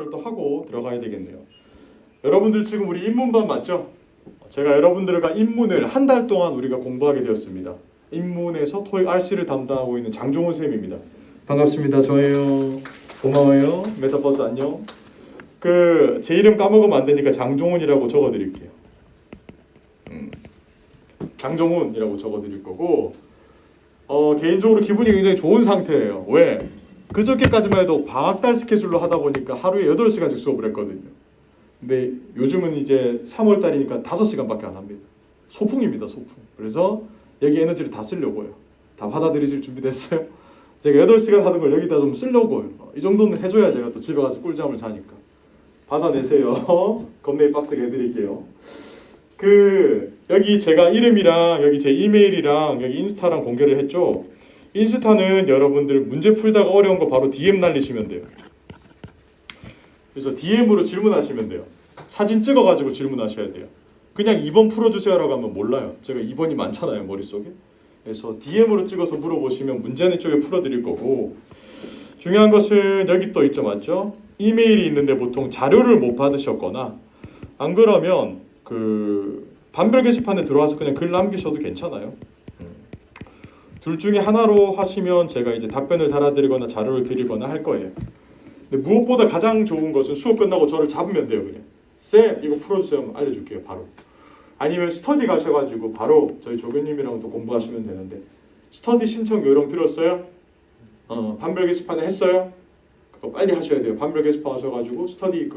공부를 또 하고 들어가야 되겠네요. 여러분들 지금 우리 인문반 맞죠? 제가 여러분들과 인문을 한 달 동안 우리가 공부하게 되었습니다. 인문에서 토익 RC를 담당하고 있는 장종훈 쌤입니다. 반갑습니다. 저예요. 고마워요. 메타버스 안녕. 제 이름 까먹으면 안 되니까 장종훈이라고 적어드릴게요. 장종훈이라고 적어드릴 거고 개인적으로 기분이 굉장히 좋은 상태예요. 왜? 그저께까지만 해도 방학달 스케줄로 하다 보니까 하루에 8시간씩 수업을 했거든요. 근데 요즘은 이제 3월달이니까 5시간밖에 안 합니다. 소풍입니다. 소풍. 그래서 여기 에너지를 다 쓰려고요. 다 받아들이실 준비 됐어요? 제가 8시간 하는 걸 여기다 좀 쓰려고요. 이 정도는 해줘야 제가 또 집에 가서 꿀잠을 자니까. 받아내세요. 겁내 빡세게 해드릴게요. 여기 제가 이름이랑 여기 제 이메일이랑 여기 인스타랑 공개를 했죠. 인스타는 여러분들 문제 풀다가 어려운 거 바로 DM 날리시면 돼요. 그래서 DM으로 질문하시면 돼요. 사진 찍어가지고 질문하셔야 돼요. 그냥 2번 풀어주세요라고 하면 몰라요. 제가 2번이 많잖아요 머릿속에. 그래서 DM으로 찍어서 물어보시면 문제는 이쪽에 풀어드릴 거고, 중요한 것은 여기 또 있죠, 맞죠? 이메일이 있는데 보통 자료를 못 받으셨거나 안 그러면 반별 게시판에 들어와서 그냥 글 남기셔도 괜찮아요. 둘 중에 하나로 하시면 제가 이제 답변을 달아드리거나 자료를 드리거나 할 거예요. 근데 무엇보다 가장 좋은 것은 수업 끝나고 저를 잡으면 돼요. 그냥 쌤 이거 풀어주세요 하면 알려줄게요 바로. 아니면 스터디 가셔가지고 바로 저희 조교님이랑 또 공부하시면 되는데, 스터디 신청 요령 들었어요? 반별 게시판에 했어요? 그거 빨리 하셔야 돼요. 반별 게시판 하셔가지고 스터디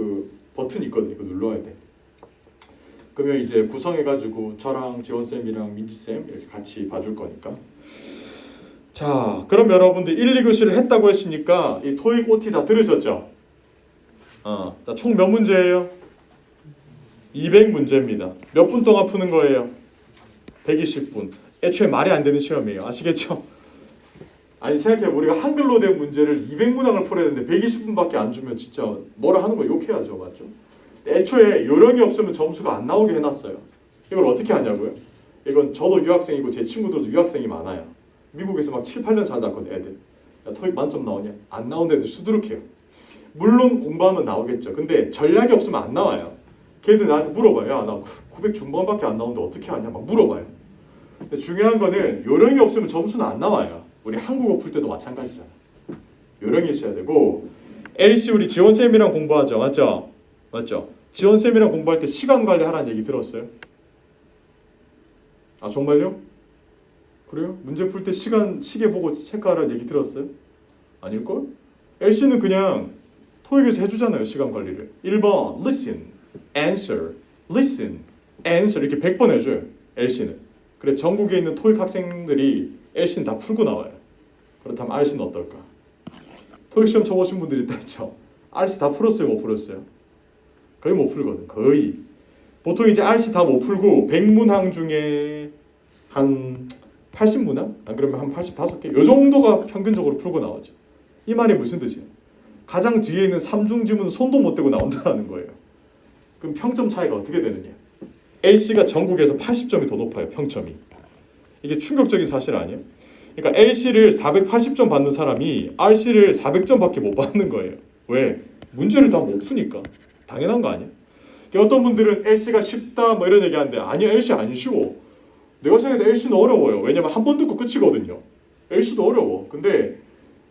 버튼 있거든요. 그거 눌러야 돼. 그러면 이제 구성해가지고 저랑 지원쌤이랑 민지쌤 이렇게 같이 봐줄 거니까. 자, 그럼 여러분들 1, 2교시를 했다고 했으니까 이 토익 OT 다 들으셨죠? 자, 총 몇 문제예요? 200문제입니다. 몇 분 동안 푸는 거예요? 120분. 애초에 말이 안 되는 시험이에요. 아시겠죠? 아니 생각해, 우리가 한글로 된 문제를 200문항을 풀어야 되는데 120분밖에 안 주면 진짜 뭐라 하는 거 욕해야죠. 맞죠? 애초에 요령이 없으면 점수가 안 나오게 해놨어요. 이걸 어떻게 하냐고요? 이건 저도 유학생이고 제 친구들도 유학생이 많아요. 미국에서 막 7, 8년 살았거든 애들. 야, 토익 만점 나오냐? 안 나오는 애들 수두룩해요. 물론 공부하면 나오겠죠. 근데 전략이 없으면 안 나와요. 걔들 나한테 물어봐요. 야, 나 900 중반밖에 안 나오는데 어떻게 하냐? 막 물어봐요. 근데 중요한 거는 요령이 없으면 점수는 안 나와요. 우리 한국어 풀 때도 마찬가지잖아. 요령이 있어야 되고, LC 우리 지원쌤이랑 공부하죠. 맞죠? 맞죠? 지원쌤이랑 공부할 때 시간 관리하라는 얘기 들었어요? 아 정말요? 그래요? 문제 풀 때 시계 보고 체크하라는 얘기 들었어요? 아닐걸? LC는 그냥 토익에서 해주잖아요. 시간 관리를. 1번 listen, answer, listen, answer 이렇게 100번 해줘요. LC는. 그래 전국에 있는 토익 학생들이 LC는 다 풀고 나와요. 그렇다면 RC는 어떨까? 토익 시험 쳐보신 분들이 있다 했죠? RC 다 풀었어요? 못 풀었어요? 거의 못 풀거든. 거의. 보통 이제 RC 다 못 풀고 100문항 중에 한 80문항? 안 그러면 한 85개? 요 정도가 평균적으로 풀고 나오죠. 이 말이 무슨 뜻이에요? 가장 뒤에 있는 삼중지문은 손도 못 대고 나온다는 거예요. 그럼 평점 차이가 어떻게 되느냐? LC가 전국에서 80점이 더 높아요. 평점이. 이게 충격적인 사실 아니에요? 그러니까 LC를 480점 받는 사람이 RC를 400점밖에 못 받는 거예요. 왜? 문제를 다 못 푸니까. 당연한 거 아니야? 어떤 분들은 LC가 쉽다 뭐 이런 얘기하는데, 아니야 LC 안 쉬워. 내가 생각해도 LC는 어려워요. 왜냐면 한 번 듣고 끝이거든요. LC도 어려워. 근데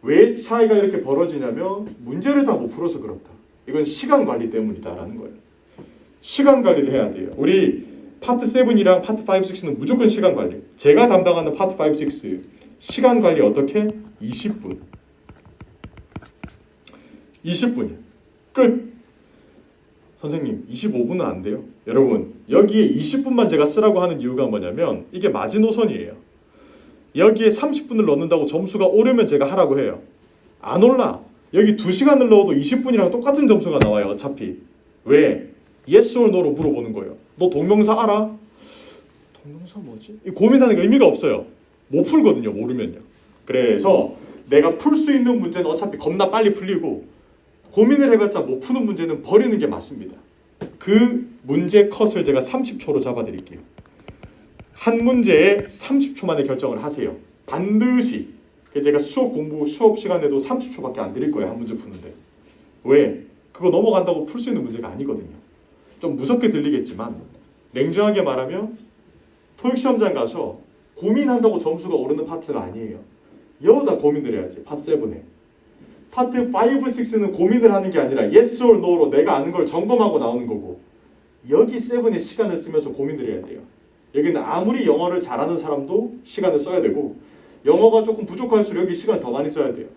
왜 차이가 이렇게 벌어지냐면 문제를 다 못 풀어서 그렇다. 이건 시간 관리 때문이다라는 거예요. 시간 관리를 해야 돼요. 우리 파트 7이랑 파트 5, 6는 무조건 시간 관리. 제가 담당하는 파트 5, 6 시간 관리 어떻게? 20분. 20분이야. 끝. 선생님 25분은 안 돼요? 여러분 여기에 20분만 제가 쓰라고 하는 이유가 뭐냐면 이게 마지노선이에요. 여기에 30분을 넣는다고 점수가 오르면 제가 하라고 해요. 안 올라. 여기 2시간을 넣어도 20분이랑 똑같은 점수가 나와요. 어차피. 왜? Yes or No로 물어보는 거예요. 너 동명사 알아? 동명사 뭐지? 고민하는 게 의미가 없어요. 못 풀거든요. 모르면요. 그래서 내가 풀 수 있는 문제는 어차피 겁나 빨리 풀리고, 고민을 해봤자 못 푸는 문제는 버리는 게 맞습니다. 그 문제 컷을 제가 30초로 잡아드릴게요. 한 문제에 30초 만에 결정을 하세요. 반드시. 제가 수업 시간에도 30초밖에 안 드릴 거예요. 한 문제 푸는데. 왜? 그거 넘어간다고 풀 수 있는 문제가 아니거든요. 좀 무섭게 들리겠지만 냉정하게 말하면 토익 시험장 가서 고민한다고 점수가 오르는 파트가 아니에요. 여기다 고민을 해야지. 파트 7에. 파트 5, 6는 고민을 하는 게 아니라 yes or no로 내가 아는 걸 점검하고 나오는 거고 여기 7에 시간을 쓰면서 고민을 해야 돼요. 여기는 아무리 영어를 잘하는 사람도 시간을 써야 되고 영어가 조금 부족할수록 여기 시간 더 많이 써야 돼요.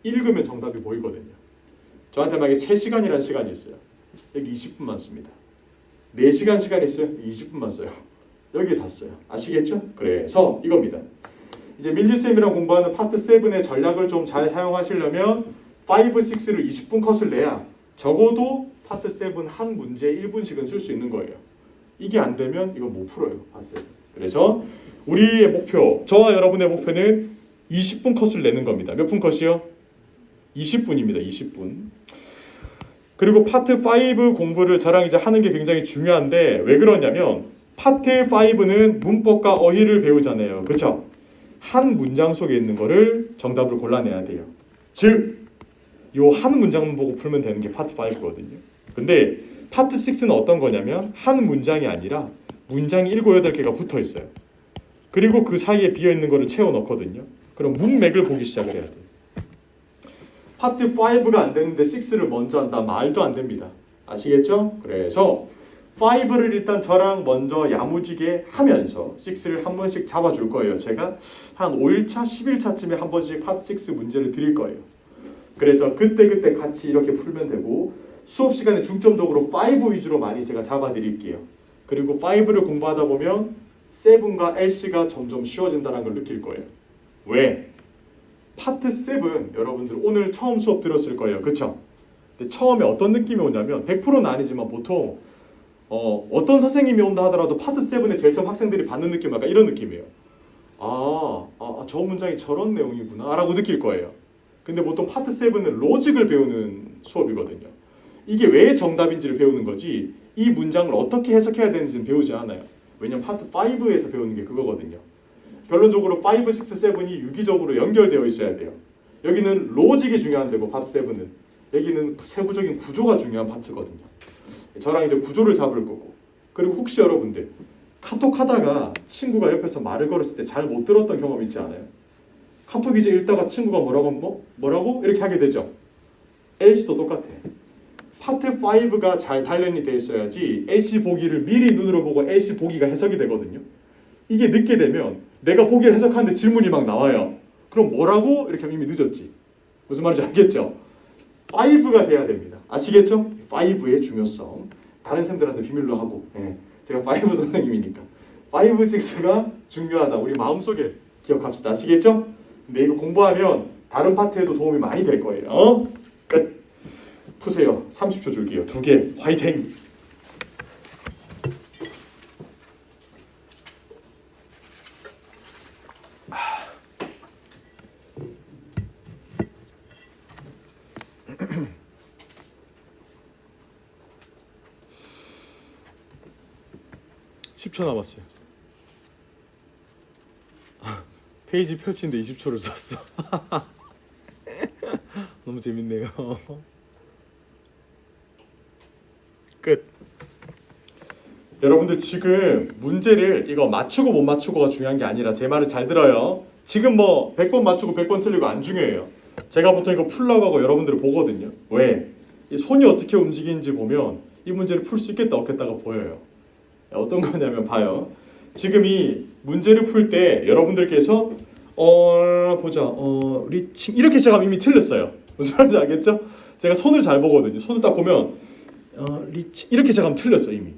읽으면 정답이 보이거든요. 저한테 만약에 3시간이라는 시간이 있어요. 여기 20분만 씁니다. 4시간 시간이 있어요. 20분만 써요. 여기에 다 써요. 아시겠죠? 그래서 이겁니다. 이제 민지쌤이랑 공부하는 파트 7의 전략을 좀 잘 사용하시려면 5, 6를 20분 컷을 내야 적어도 파트 7 한 문제 1분씩은 쓸 수 있는 거예요. 이게 안 되면 이거 못 풀어요. 파트 7. 그래서 우리의 목표, 저와 여러분의 목표는 20분 컷을 내는 겁니다. 몇 분 컷이요? 20분입니다. 20분. 그리고 파트 5 공부를 저랑 이제 하는 게 굉장히 중요한데 왜 그러냐면 파트 5는 문법과 어휘를 배우잖아요. 그렇죠? 한 문장 속에 있는 거를 정답을 골라내야 돼요. 즉, 요 한 문장만 보고 풀면 되는 게 파트 5거든요. 근데 파트 6는 어떤 거냐면 한 문장이 아니라 문장이 7, 8개가 붙어 있어요. 그리고 그 사이에 비어있는 거를 채워 넣거든요. 그럼 문맥을 보기 시작을 해야 돼요. 파트 5가 안 되는데 6를 먼저 한다. 말도 안 됩니다. 아시겠죠? 그래서 5를 일단 저랑 먼저 야무지게 하면서 6를 한 번씩 잡아줄 거예요. 제가 한 5일차, 10일차쯤에 한 번씩 파트 6 문제를 드릴 거예요. 그래서 그때 같이 이렇게 풀면 되고 수업 시간에 중점적으로 5 위주로 많이 제가 잡아드릴게요. 그리고 5를 공부하다 보면 7과 LC가 점점 쉬워진다는 걸 느낄 거예요. 왜? 파트 7 여러분들 오늘 처음 수업 들었을 거예요. 그쵸? 근데 처음에 어떤 느낌이 오냐면 100%는 아니지만 보통 어떤 선생님이 온다 하더라도 파트 7에 제일 처음 학생들이 받는 느낌은 약간 이런 느낌이에요. 저 문장이 저런 내용이구나 라고 느낄 거예요. 근데 보통 파트 7은 로직을 배우는 수업이거든요. 이게 왜 정답인지를 배우는 거지 이 문장을 어떻게 해석해야 되는지는 배우지 않아요. 왜냐면 파트 5에서 배우는 게 그거거든요. 결론적으로 5, 6, 7이 유기적으로 연결되어 있어야 돼요. 여기는 로직이 중요한 데고 파트 7은 여기는 세부적인 구조가 중요한 파트거든요. 저랑 이제 구조를 잡을 거고 그리고 혹시 여러분들 카톡 하다가 친구가 옆에서 말을 걸었을 때 잘 못 들었던 경험 있지 않아요? 카톡 이제 읽다가 친구가 뭐라고 이렇게 하게 되죠. LC도 똑같아. 파트 5가 잘 단련이 돼 있어야지 LC 보기를 미리 눈으로 보고 LC 보기가 해석이 되거든요. 이게 늦게 되면 내가 보기를 해석하는데 질문이 막 나와요. 그럼 뭐라고? 이렇게 하면 이미 늦었지. 무슨 말인지 알겠죠? 5가 돼야 됩니다. 아시겠죠? 5의 중요성. 다른 쌤들한테 비밀로 하고 제가 5 선생님이니까 5, 6가 중요하다. 우리 마음속에 기억합시다. 아시겠죠? 근데 이거 공부하면 다른 파트에도 도움이 많이 될 거예요. 끝. 푸세요. 30초 줄게요. 2개. 화이팅! (10초) 남았어요. 페이지 펼치는데 20초를 썼어. 너무 재밌네요. 끝. 여러분들 지금 문제를 이거 맞추고 못 맞추고가 중요한 게 아니라 제 말을 잘 들어요. 지금 뭐 100번 맞추고 100번 틀리고 안 중요해요. 제가 보통 이거 풀라고 하고 여러분들을 보거든요. 왜? 이 손이 어떻게 움직이는지 보면 이 문제를 풀 수 있겠다 없겠다가 보여요. 어떤 거냐면 봐요. 지금 이 문제를 풀 때 여러분들께서 보자. 리칭 이렇게 시작하면 이미 틀렸어요. 무슨 말인지 알겠죠? 제가 손을 잘 보거든요. 손을 딱 보면 리칭 이렇게 시작하면 틀렸어 이미.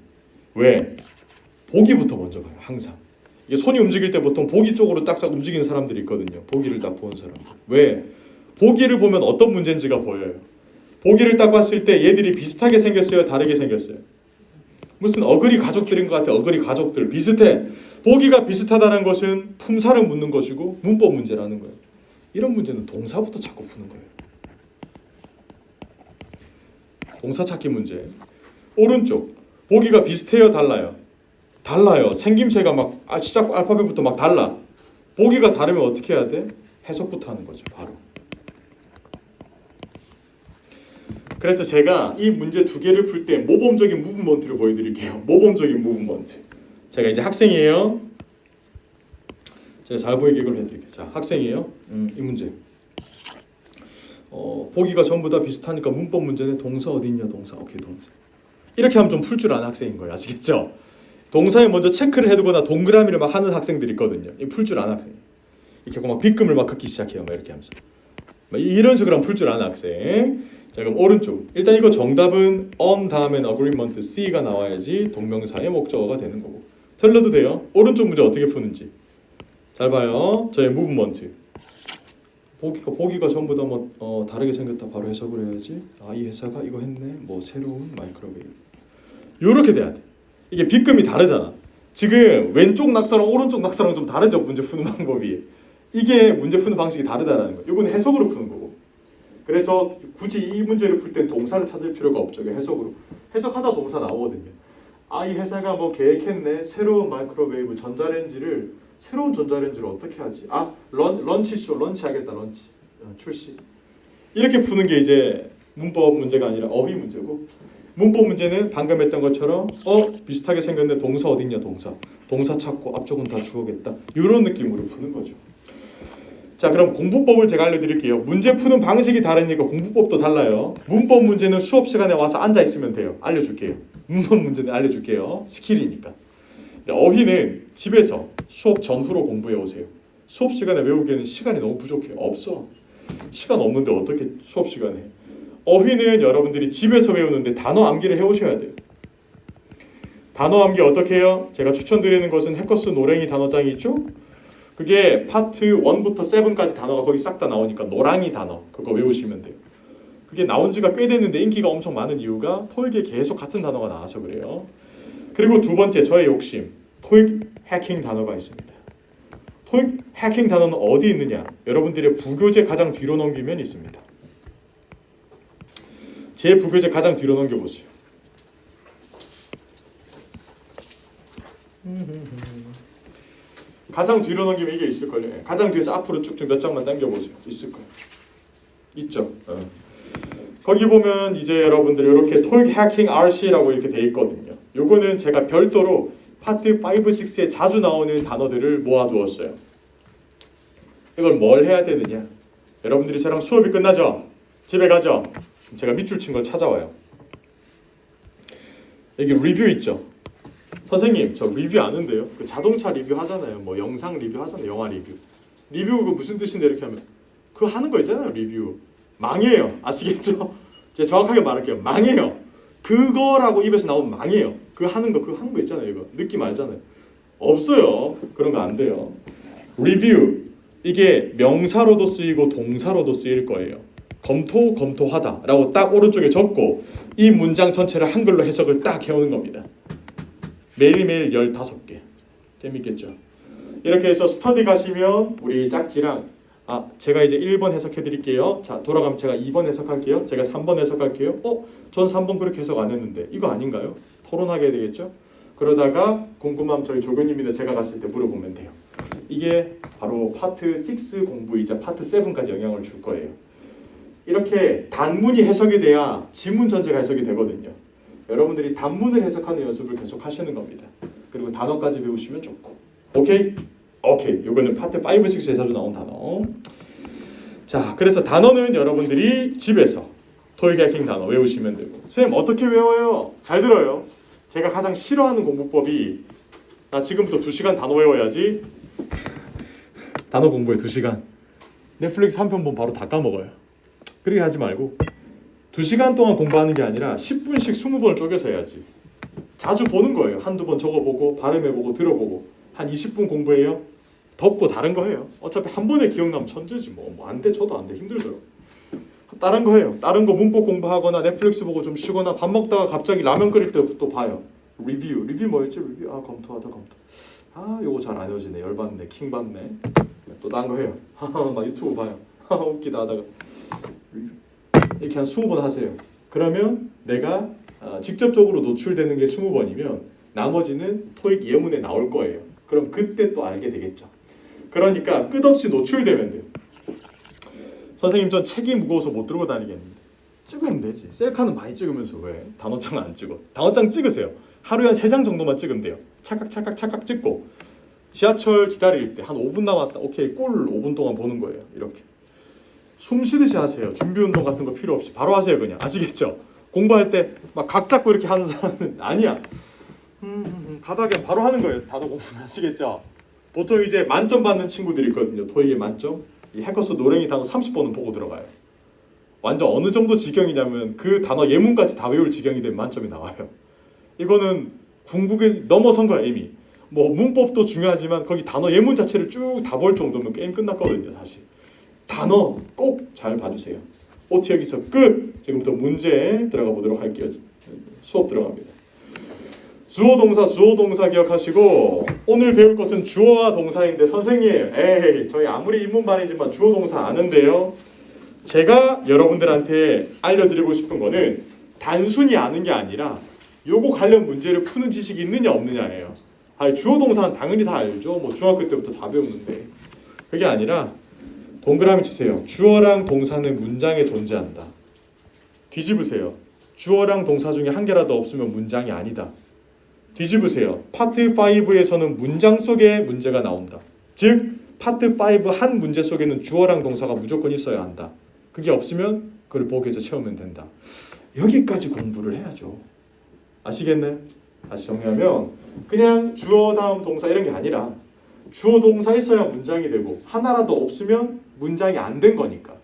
왜? 보기부터 먼저 봐요. 항상. 이게 손이 움직일 때 보통 보기 쪽으로 딱딱 움직이는 사람들이 있거든요. 보기를 딱 보는 사람들. 왜? 보기를 보면 어떤 문제인지가 보여요. 보기를 딱 봤을 때 얘들이 비슷하게 생겼어요? 다르게 생겼어요? 무슨 어그리 가족들인 것 같아. 어그리 가족들 비슷해. 보기가 비슷하다는 것은 품사를 묻는 것이고 문법 문제라는 거예요. 이런 문제는 동사부터 찾고 푸는 거예요. 동사 찾기 문제. 오른쪽 보기가 비슷해요? 달라요? 달라요. 생김새가 막 시작 알파벳부터 막 달라. 보기가 다르면 어떻게 해야 돼? 해석부터 하는 거죠. 바로. 그래서 제가 이 문제 두 개를 풀 때 모범적인 무브먼트를 보여드릴게요. 모범적인 무브먼트. 제가 이제 학생이에요. 제가 잘 보이게 이걸 해드릴게요. 자, 학생이에요. 이 문제. 보기가 전부 다 비슷하니까 문법 문제는 동사 어디 있냐 동사. 오케이 동사. 이렇게 하면 좀 풀 줄 아는 학생인 거예요. 아시겠죠? 동사에 먼저 체크를 해두거나 동그라미를 막 하는 학생들이 있거든요. 이 풀 줄 아는 학생. 이렇게 하고 막 빗금을 막 긋기 시작해요. 막 이렇게 하면서. 막 이런 식으로 하면 풀 줄 아는 학생. 자 그럼 오른쪽. 일단 이거 정답은 on 다음엔 agreement C가 나와야지 동명사의 목적어가 되는 거고. 틀려도 돼요. 오른쪽 문제 어떻게 푸는지. 잘 봐요. 저의 무브먼트. 보기가 전부 다 뭐 다르게 생겼다 바로 해석을 해야지. 아 이 회사가 이거 했네. 뭐 새로운 마이크로웨이브. 요렇게 돼야 돼. 이게 빗금이 다르잖아. 지금 왼쪽 낙서랑 오른쪽 낙서랑 좀 다르죠. 문제 푸는 방법이. 이게 문제 푸는 방식이 다르다라는 거. 이건 해석으로 푸는 거고. 그래서 굳이 이 문제를 풀 땐 동사를 찾을 필요가 없죠. 해석으로. 해석하다 동사 나오거든요. 아 이 회사가 뭐 계획했네. 새로운 마이크로웨이브 전자레인지를 새로운 전자레인지를 어떻게 하지? 아 런치쇼 런치 하겠다 런치 출시. 이렇게 푸는 게 이제 문법 문제가 아니라 어휘 문제고. 문법 문제는 방금 했던 것처럼 비슷하게 생겼는데 동사 어딨냐 동사 찾고 앞쪽은 다 주어겠다 이런 느낌으로 푸는 거죠. 자 그럼 공부법을 제가 알려드릴게요. 문제 푸는 방식이 다르니까 공부법도 달라요. 문법 문제는 수업 시간에 와서 앉아 있으면 돼요. 알려줄게요. 문법 문제는 알려줄게요. 스킬이니까. 어휘는 집에서 수업 전후로 공부해 오세요. 수업 시간에 외우기에는 시간이 너무 부족해요. 없어. 시간 없는데 어떻게 수업 시간에. 어휘는 여러분들이 집에서 외우는데 단어 암기를 해오셔야 돼요. 단어 암기 어떻게 해요? 제가 추천드리는 것은 해커스 노랭이 단어장이 있죠? 그게 파트 1부터 7까지 단어가 거기 싹 다 나오니까 노랑이 단어 그거 외우시면 돼요. 그게 나온 지가 꽤 됐는데 인기가 엄청 많은 이유가 토익에 계속 같은 단어가 나와서 그래요. 그리고 두 번째 저의 욕심 토익 해킹 단어가 있습니다. 토익 해킹 단어는 어디 있느냐? 여러분들의 부교재 가장 뒤로 넘기면 있습니다. 제 부교재 가장 뒤로 넘겨보세요. 가장 뒤로 넘기면 이게 있을 거예요. 가장 뒤에서 앞으로 쭉쭉 몇 장만 당겨보세요. 있을 거예요. 있죠. 거기 보면 이제 여러분들 이렇게 토익 해킹 RC라고 이렇게 돼 있거든요. 요거는 제가 별도로 파트 5, 6에 자주 나오는 단어들을 모아두었어요. 이걸 뭘 해야 되느냐? 여러분들이 저랑 수업이 끝나죠? 집에 가죠? 제가 밑줄 친 걸 찾아와요. 여기 리뷰 있죠? 선생님 저 리뷰 아는데요? 그 자동차 리뷰 하잖아요. 뭐 영상 리뷰 하잖아요. 영화 리뷰. 리뷰 그거 무슨 뜻인데 이렇게 하면 그거 하는 거 있잖아요. 리뷰. 망해요. 아시겠죠? 제가 정확하게 말할게요. 망해요. 그거라고 입에서 나오면 망해요. 그거 하는 거 있잖아요. 이거 느낌 알잖아요. 없어요. 그런 거 안 돼요. 리뷰 이게 명사로도 쓰이고 동사로도 쓰일 거예요. 검토하다 라고 딱 오른쪽에 적고 이 문장 전체를 한글로 해석을 딱 해오는 겁니다. 매일매일 15개. 재밌겠죠? 이렇게 해서 스터디 가시면 우리 짝지랑 제가 이제 1번 해석해 드릴게요. 자 돌아가면 제가 2번 해석할게요. 제가 3번 해석할게요. 전 3번 그렇게 해석 안 했는데 이거 아닌가요? 토론하게 되겠죠? 그러다가 궁금하면 저희 조교님인데 제가 갔을 때 물어보면 돼요. 이게 바로 파트 6 공부이자 파트 7까지 영향을 줄 거예요. 이렇게 단문이 해석이 돼야 지문 전체가 해석이 되거든요. 여러분들이 단문을 해석하는 연습을 계속 하시는 겁니다. 그리고 단어까지 배우시면 좋고. 오케이? 오케이. 요거는 파트 5, 6에 자주 나온 단어. 자, 그래서 단어는 여러분들이 집에서 토익 해킹 단어 외우시면 되고. 선생님 어떻게 외워요? 잘 들어요. 제가 가장 싫어하는 공부법이 나 지금부터 2시간 단어 외워야지. 단어 공부에 2시간. 넷플릭스 한 편 보면 바로 다 까먹어요. 그렇게 하지 말고 2시간 동안 공부하는 게 아니라 10분씩 20번을 쪼개서 해야지. 자주 보는 거예요. 한두 번 적어보고 발음해보고 들어보고 한 20분 공부해요. 덮고 다른 거 해요. 어차피 한 번에 기억나면 천재지 뭐 안 돼. 저도 안 돼. 힘들더라고. 다른 거 해요. 다른 거 문법 공부하거나 넷플릭스 보고 좀 쉬거나 밥 먹다가 갑자기 라면 끓일 때 또 봐요. 리뷰 뭐였지? 리뷰 검토. 요거 잘 안 외워지네. 열받네. 킹받네. 또 다른 거 해요. 막 유튜브 봐요. 웃기다 하다가 이렇게 한 20번 하세요. 그러면 내가 직접적으로 노출되는 게 20번이면 나머지는 토익 예문에 나올 거예요. 그럼 그때 또 알게 되겠죠. 그러니까 끝없이 노출되면 돼요. 선생님 전 책이 무거워서 못 들고 다니겠는데 찍으면 되지. 셀카는 많이 찍으면서 왜 단어장 안 찍어? 단어장 찍으세요. 하루에 한 3장 정도만 찍으면 돼요. 찰칵 찍고 지하철 기다릴 때 한 5분 남았다. 오케이, 꼴 5분 동안 보는 거예요. 이렇게 숨 쉬듯이 하세요. 준비 운동 같은 거 필요 없이 바로 하세요. 그냥 아시겠죠? 공부할 때 막 각 잡고 이렇게 하는 사람은 아니야. 가다가 바로 하는 거예요. 단어 공부 아시겠죠? 보통 이제 만점 받는 친구들이 있거든요. 토익에 만점. 이 해커스 노랭이 단어 30번은 보고 들어가요. 완전 어느 정도 지경이냐면 그 단어 예문까지 다 외울 지경이 되면 만점이 나와요. 이거는 궁극에 넘어선 거야 이미. 뭐 문법도 중요하지만 거기 단어 예문 자체를 쭉 다 볼 정도면 게임 끝났거든요. 사실 단어 꼭 잘 봐주세요. OT 여기서 끝. 지금부터 문제 들어가 보도록 할게요. 수업 들어갑니다. 주어 동사 기억하시고 오늘 배울 것은 주어와 동사인데 선생님 에이 저희 아무리 인문반이지만 주어 동사 아는데요. 제가 여러분들한테 알려드리고 싶은 거는 단순히 아는 게 아니라 요거 관련 문제를 푸는 지식이 있느냐 없느냐예요. 주어 동사는 당연히 다 알죠. 뭐 중학교 때부터 다 배웠는데 그게 아니라 동그라미 치세요. 주어랑 동사는 문장에 존재한다. 뒤집으세요. 주어랑 동사 중에 한 개라도 없으면 문장이 아니다. 뒤집으세요. 파트 5에서는 문장 속에 문제가 나온다. 즉 파트 5 한 문제 속에는 주어랑 동사가 무조건 있어야 한다. 그게 없으면 그걸 보기에서 채우면 된다. 여기까지 공부를 해야죠. 아시겠나요? 다시 정리하면 그냥 주어 다음 동사 이런 게 아니라 주어 동사 있어야 문장이 되고 하나라도 없으면 문장이 안 된 거니까.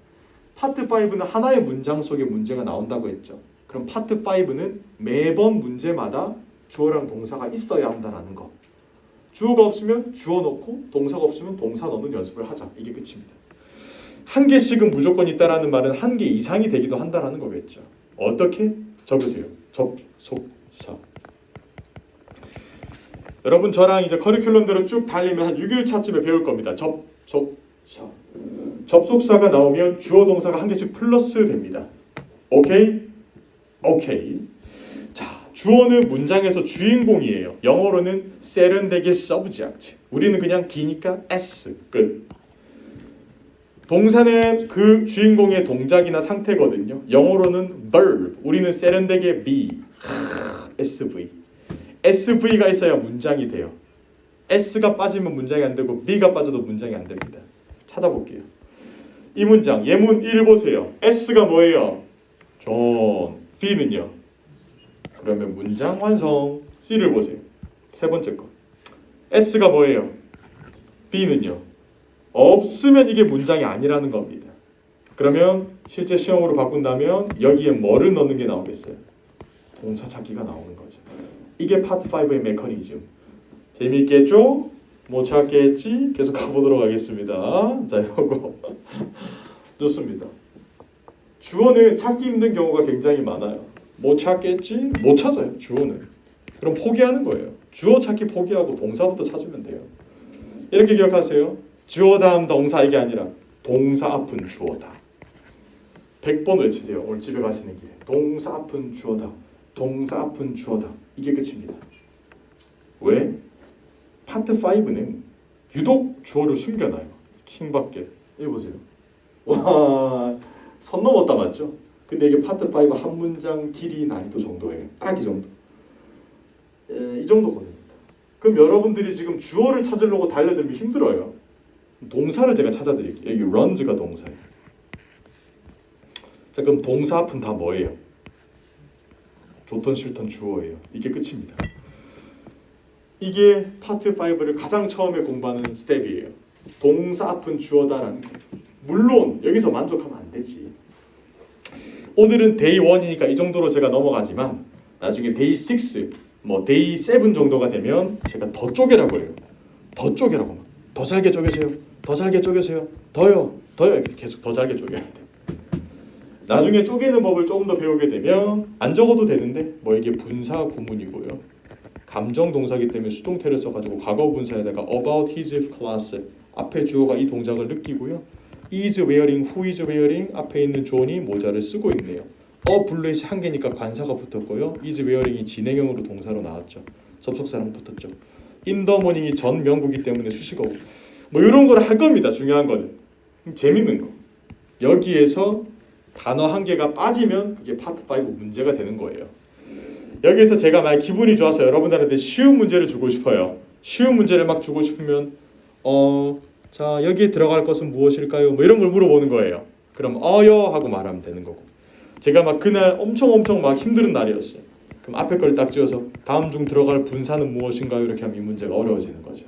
파트 5는 하나의 문장 속에 문제가 나온다고 했죠. 그럼 파트 5는 매번 문제마다 주어랑 동사가 있어야 한다라는 거. 주어가 없으면 주어 넣고 동사가 없으면 동사 넣는 연습을 하자. 이게 끝입니다. 한 개씩은 무조건 있다라는 말은 한 개 이상이 되기도 한다라는 거겠죠. 어떻게? 적으세요. 접속사. 여러분 저랑 이제 커리큘럼대로 쭉 달리면 한 6일차쯤에 배울 겁니다. 접속사. 접속사가 나오면 주어 동사가 한 개씩 플러스 됩니다. 오케이? 오케이. 자, 주어는 문장에서 주인공이에요. 영어로는 세련되게 subject. 우리는 그냥 기니까 s 끝. 동사는 그 주인공의 동작이나 상태거든요. 영어로는 verb. 우리는 세련되게 be. sv. sv가 있어야 문장이 돼요. s가 빠지면 문장이 안 되고 b가 빠져도 문장이 안 됩니다. 찾아볼게요. 이 문장 예문 1 보세요. s가 뭐예요? 존. b는요? 그러면 문장 완성. c를 보세요. 세 번째 거. s가 뭐예요? b는요? 없으면 이게 문장이 아니라는 겁니다. 그러면 실제 시험으로 바꾼다면 여기에 뭐를 넣는 게 나오겠어요? 동사 찾기가 나오는 거죠. 이게 파트 5의 메커니즘. 재미있겠죠? 못 찾겠지? 계속 가보도록 하겠습니다. 자, 이거 좋습니다. 주어는 찾기 힘든 경우가 굉장히 많아요. 못 찾겠지? 못 찾아요. 주어는. 그럼 포기하는 거예요. 주어 찾기 포기하고 동사부터 찾으면 돼요. 이렇게 기억하세요. 주어 다음 동사 이게 아니라 동사 앞은 주어다. 100번 외치세요. 오늘 집에 가시는 길에. 동사 앞은 주어다. 동사 앞은 주어다. 이게 끝입니다. 왜? 파트 5는 유독 주어를 숨겨놔요. 킹밖에. 이거 보세요. 와, 선 넘었다 맞죠? 근데 이게 파트 5 한 문장 길이 난이도 정도예요. 딱 이 정도. 이 정도 거립니다. 그럼 여러분들이 지금 주어를 찾으려고 달려들면 힘들어요. 동사를 제가 찾아드릴게요. 여기 runs가 동사예요. 자, 그럼 동사 앞은 다 뭐예요? 좋던 싫던 주어예요. 이게 끝입니다. 이게 파트 5를 가장 처음에 공부하는 스텝이에요. 동사 앞은 주어다라는 거. 물론 여기서 만족하면 안 되지. 오늘은 데이 1이니까 이 정도로 제가 넘어가지만 나중에 데이 6, 뭐 데이 7 정도가 되면 제가 더 쪼개라고 해요. 더 쪼개라고. 더 잘게 쪼개세요. 더 잘게 쪼개세요. 더요. 이렇게 계속 더 잘게 쪼개야 돼요. 나중에 쪼개는 법을 조금 더 배우게 되면 안 적어도 되는데 뭐 이게 분사 구문이고요. 감정 동사기 때문에 수동태를 써가지고 과거 분사에다가 about his class 앞에 주어가 이 동작을 느끼고요. is wearing, who is wearing 앞에 있는 존이 모자를 쓰고 있네요. 블렛이 한 개니까 관사가 붙었고요. is wearing이 진행형으로 동사로 나왔죠. 접속사랑 붙었죠. in the morning이 전 명구기 때문에 수식어고 뭐 이런 걸 할 겁니다. 중요한 거는 재밌는 거. 여기에서 단어 한 개가 빠지면 그게 파트 5 문제가 되는 거예요. 여기에서 제가 만약 기분이 좋아서 여러분들한테 쉬운 문제를 주고 싶어요. 쉬운 문제를 막 주고 싶으면 자 여기에 들어갈 것은 무엇일까요? 뭐 이런 걸 물어보는 거예요. 그럼 어요 하고 말하면 되는 거고. 제가 막 그날 엄청 막 힘든 날이었어요. 그럼 앞에 걸 딱 지어서 다음 중 들어갈 분사는 무엇인가요? 이렇게 하면 이 문제가 어려워지는 거죠.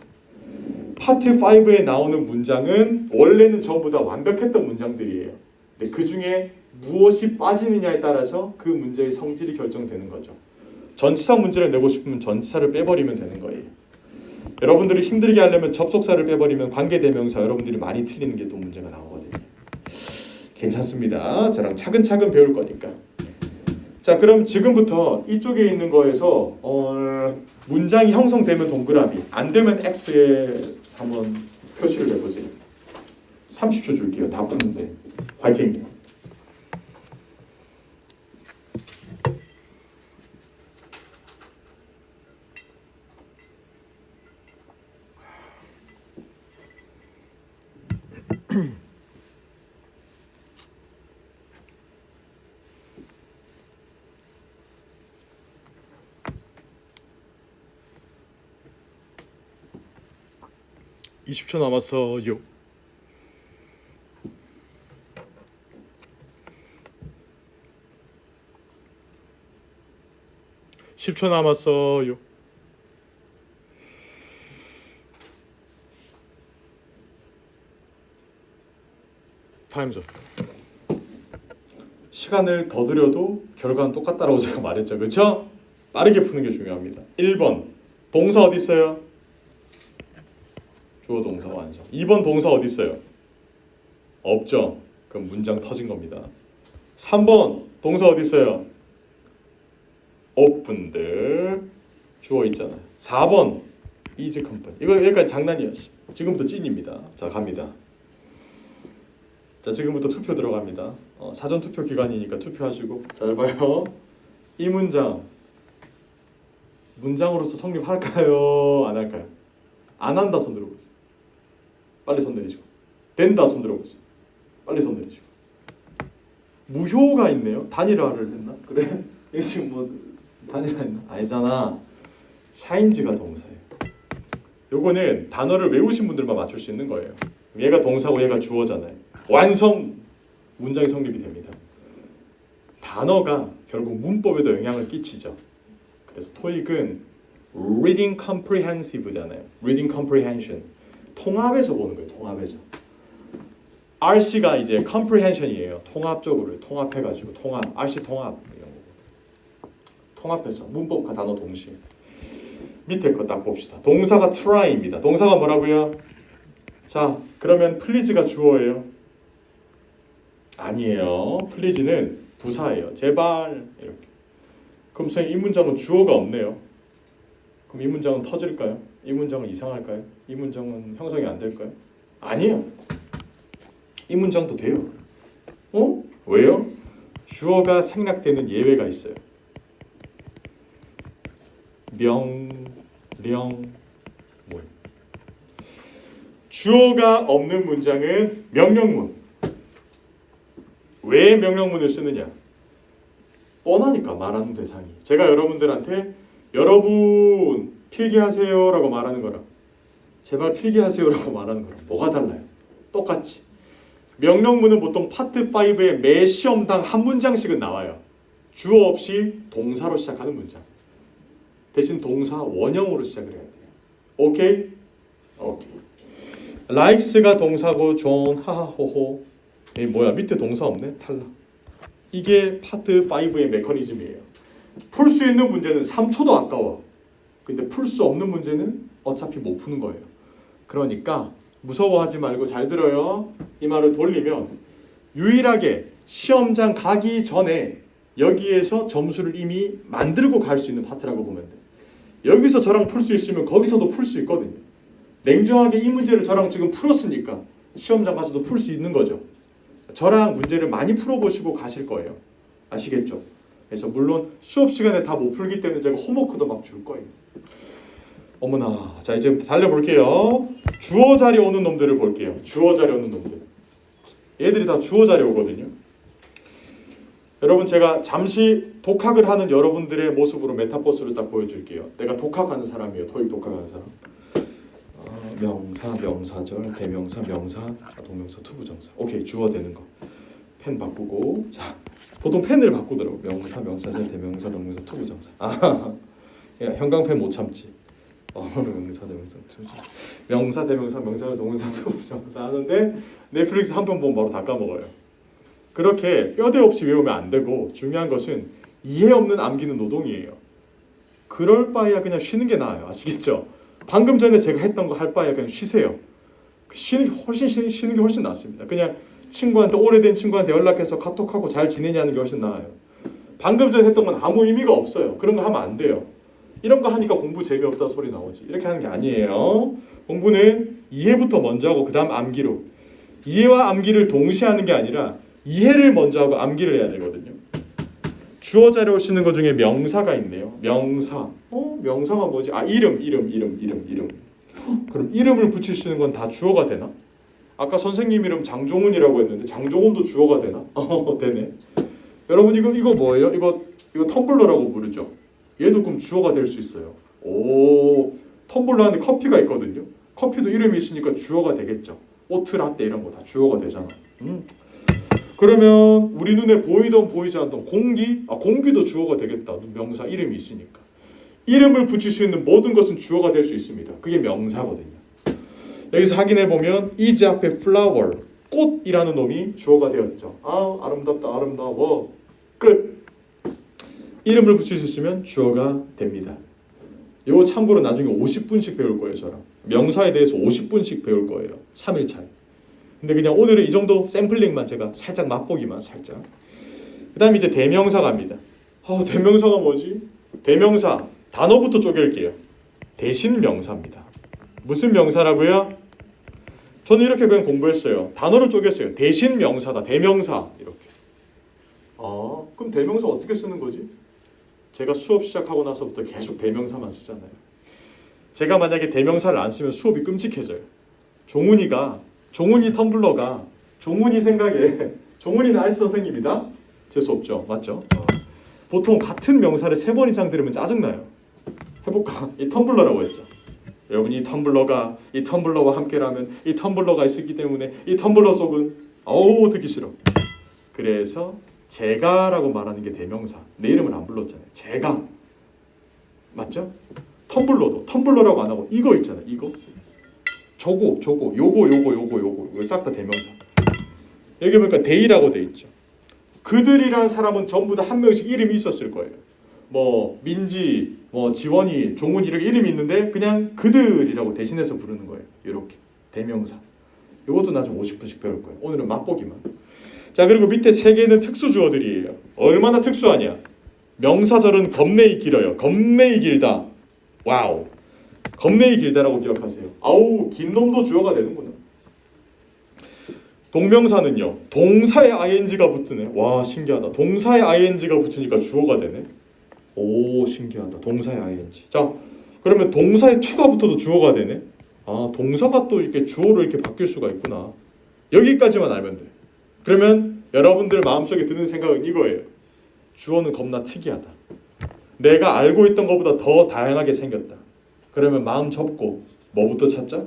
파트 5에 나오는 문장은 원래는 전부 다 완벽했던 문장들이에요. 근데 그 중에 무엇이 빠지느냐에 따라서 그 문제의 성질이 결정되는 거죠. 전치사 문제를 내고 싶으면 전치사를 빼버리면 되는 거예요. 여러분들이 힘들게 하려면 접속사를 빼버리면 관계대명사 여러분들이 많이 틀리는 게 또 문제가 나오거든요. 괜찮습니다. 저랑 차근차근 배울 거니까. 자, 그럼 지금부터 이쪽에 있는 거에서 문장이 형성되면 동그라미, 안 되면 X에 한번 표시를 해보세요. 30초 줄게요. 다 푸는데. 화이팅! (20초) 남았어요. (10초) 남았어요. 타임즈. 시간을 더 들여도 결과는 똑같다라고 제가 말했죠. 그렇죠? 빠르게 푸는 게 중요합니다. 1번 동사 어디 있어요? 주어 동사 완성. 2번 동사 어디 있어요? 없죠. 그럼 문장 터진 겁니다. 3번 동사 어디 있어요? 오픈들 주어 있잖아요. 4번 is company. 이거 여기까지 장난이었어. 지금부터 찐입니다. 자, 갑니다. 자, 지금부터 투표 들어갑니다. 사전 투표 기간이니까 투표하시고. 잘 봐요. 이 문장 문장으로서 성립할까요? 안 할까요? 안 한다 손 들어보세요. 빨리 손 내리시고. 된다 손 들어보세요. 빨리 손 내리시고. 무효가 있네요. 단일화를 했나? 그래? 이게 지금 뭐 단일화 했나? 아니잖아. 샤인즈가 동사예요. 요거는 단어를 외우신 분들만 맞출 수 있는 거예요. 얘가 동사고 얘가 주어잖아요. 완성! 문장이 성립이 됩니다. 단어가 결국 문법에도 영향을 끼치죠. 그래서 토익은 reading comprehensive잖아요. reading comprehension. 통합해서 보는 거예요. 통합해서. RC가 이제 comprehension이에요. 통합적으로 통합해가지고 통합, RC 통합 이런 거. 통합해서 문법과 단어 동시에. 밑에 거 딱 봅시다. 동사가 try입니다. 동사가 뭐라고요? 자, 그러면 please가 주어예요? 아니에요. please는 부사예요. 제발 이렇게. 그럼 선생님 이 문장은 주어가 없네요. 그럼 이 문장은 터질까요? 이 문장은 이상할까요? 이 문장은 형성이 안 될까요? 아니에요. 이 문장도 돼요. 왜요? 주어가 생략되는 예외가 있어요. 명, 령, 뭐. 주어가 없는 문장은 명령문. 왜 명령문을 쓰느냐? 뻔하니까 말하는 대상이. 제가 여러분들한테 여러분 필기하세요라고 말하는 거랑 제발 필기하세요라고 말하는 거랑 뭐가 달라요? 똑같지. 명령문은 보통 파트 5에 매 시험당 한 문장씩은 나와요. 주어 없이 동사로 시작하는 문장. 대신 동사 원형으로 시작을 해야 돼요. 오케이? 오케이. likes가 동사고 존 하하호호. 이 뭐야? 밑에 동사 없네? 탈락. 이게 파트 5의 메커니즘이에요. 풀 수 있는 문제는 3초도 아까워. 근데 풀 수 없는 문제는 어차피 못 푸는 거예요. 그러니까 무서워하지 말고 잘 들어요. 이 말을 돌리면 유일하게 시험장 가기 전에 여기에서 점수를 이미 만들고 갈 수 있는 파트라고 보면 돼. 여기서 저랑 풀 수 있으면 거기서도 풀 수 있거든요. 냉정하게 이 문제를 저랑 지금 풀었으니까 시험장 가서도 풀 수 있는 거죠. 저랑 문제를 많이 풀어보시고 가실 거예요. 아시겠죠? 그래서 물론 수업 시간에 다 못 풀기 때문에 제가 홈워크도 막 줄 거예요. 어머나. 자, 이제부터 달려볼게요. 주어 자리 오는 놈들을 볼게요. 주어 자리 오는 놈들. 얘들이 다 주어 자리 오거든요. 여러분 제가 잠시 독학을 하는 여러분들의 모습으로 메타버스를 딱 보여줄게요. 내가 독학하는 사람이에요. 토익 독학하는 사람. 명사, 명사절, 대명사, 명사, 동명사, 투부정사. 오케이, 주어 되는 거. 펜 바꾸고. 자, 보통 펜을 바꾸더라고. 명사, 명사절, 대명사, 동명사, 투부정사. 야, 형광펜 못 참지. 명사, 대명사, 투부정사. 명사, 대명사, 명사절, 동명사, 투부정사 하는데 넷플릭스 한 편 보면 바로 다 까먹어요. 그렇게 뼈대 없이 외우면 안 되고 중요한 것은 이해 없는 암기는 노동이에요. 그럴 바에야 그냥 쉬는 게 나아요. 아시겠죠? 방금 전에 제가 했던 거 할 바에 그냥 쉬세요. 쉬는 게 훨씬 낫습니다. 그냥 친구한테 오래된 친구한테 연락해서 카톡하고 잘 지내냐는 게 훨씬 나아요. 방금 전에 했던 건 아무 의미가 없어요. 그런 거 하면 안 돼요. 이런 거 하니까 공부 재미없다 소리 나오지. 이렇게 하는 게 아니에요. 공부는 이해부터 먼저 하고 그 다음 암기로. 이해와 암기를 동시에 하는 게 아니라 이해를 먼저 하고 암기를 해야 되거든요. 주어 자료 쓰는 것 중에 명사가 있네요. 명사. 명사가 뭐지? 이름. 그럼 이름을 붙일 수 있는 건 다 주어가 되나? 아까 선생님 이름 장종훈이라고 했는데 장종훈도 주어가 되나? 되네. 여러분 이거 뭐예요? 이거 텀블러라고 부르죠. 얘도 그럼 주어가 될 수 있어요. 오, 텀블러 안에 커피가 있거든요. 커피도 이름이 있으니까 주어가 되겠죠. 오트 라떼 이런 거 다 주어가 되잖아. 그러면 우리 눈에 보이던 보이지 않던 공기? 공기도 주어가 되겠다. 명사 이름이 있으니까. 이름을 붙일 수 있는 모든 것은 주어가 될 수 있습니다. 그게 명사거든요. 여기서 확인해 보면 is 앞에 flower, 꽃이라는 놈이 주어가 되었죠. 아름답다, 아름다워. 끝. 이름을 붙일 수 있으면 주어가 됩니다. 이거 참고로 나중에 50분씩 배울 거예요. 저랑. 명사에 대해서 50분씩 배울 거예요. 3일 차에. 근데 그냥 오늘은 이 정도 샘플링만 제가 살짝 맛보기만 살짝. 그 다음에 이제 대명사 갑니다. 대명사가 뭐지? 대명사 단어부터 쪼갤게요. 대신 명사입니다. 무슨 명사라고요? 저는 이렇게 그냥 공부했어요. 단어를 쪼갰어요. 대신 명사다. 대명사 이렇게. 그럼 대명사 어떻게 쓰는 거지? 제가 수업 시작하고 나서부터 계속 대명사만 쓰잖아요. 제가 만약에 대명사를 안 쓰면 수업이 끔찍해져요. 종훈이 텀블러가 종훈이 생각에 종훈이는 알스 선생님이다? 재수 없죠. 맞죠? 보통 같은 명사를 3번 이상 들으면 짜증나요. 해볼까? 이 텀블러라고 했죠. 여러분 이 텀블러와 함께라면 이 텀블러가 있기 때문에 이 텀블러 속은 듣기 싫어. 그래서 제가라고 말하는 게 대명사. 내 이름을 안 불렀잖아요. 제가. 맞죠? 텀블러도 텀블러라고 안 하고 이거 있잖아요. 이거. 저거, 요거 싹 다 대명사. 여기 보니까 데이라고 돼 있죠. 그들이란 사람은 전부 다 한 명씩 이름이 있었을 거예요. 뭐 민지, 뭐 지원이, 종훈이 이렇게 이름이 있는데 그냥 그들이라고 대신해서 부르는 거예요. 이렇게 대명사. 이것도 나중에 50분씩 배울 거예요. 오늘은 맛보기만. 자, 그리고 밑에 3개는 특수주어들이에요. 얼마나 특수하냐? 명사절은 겁내이 길어요. 겁내이 길다. 와우. 겁내이 길다라고 기억하세요. 긴 놈도 주어가 되는구나. 동명사는요. 동사에 ing가 붙으네. 와, 신기하다. 동사에 ing가 붙으니까 주어가 되네. 오, 신기하다. 동사에 ing. 자, 그러면 동사에 to가 붙어도 주어가 되네. 동사가 또 이렇게 주어로 이렇게 바뀔 수가 있구나. 여기까지만 알면 돼. 그러면 여러분들 마음속에 드는 생각은 이거예요. 주어는 겁나 특이하다. 내가 알고 있던 것보다 더 다양하게 생겼다. 그러면 마음 접고 뭐부터 찾자?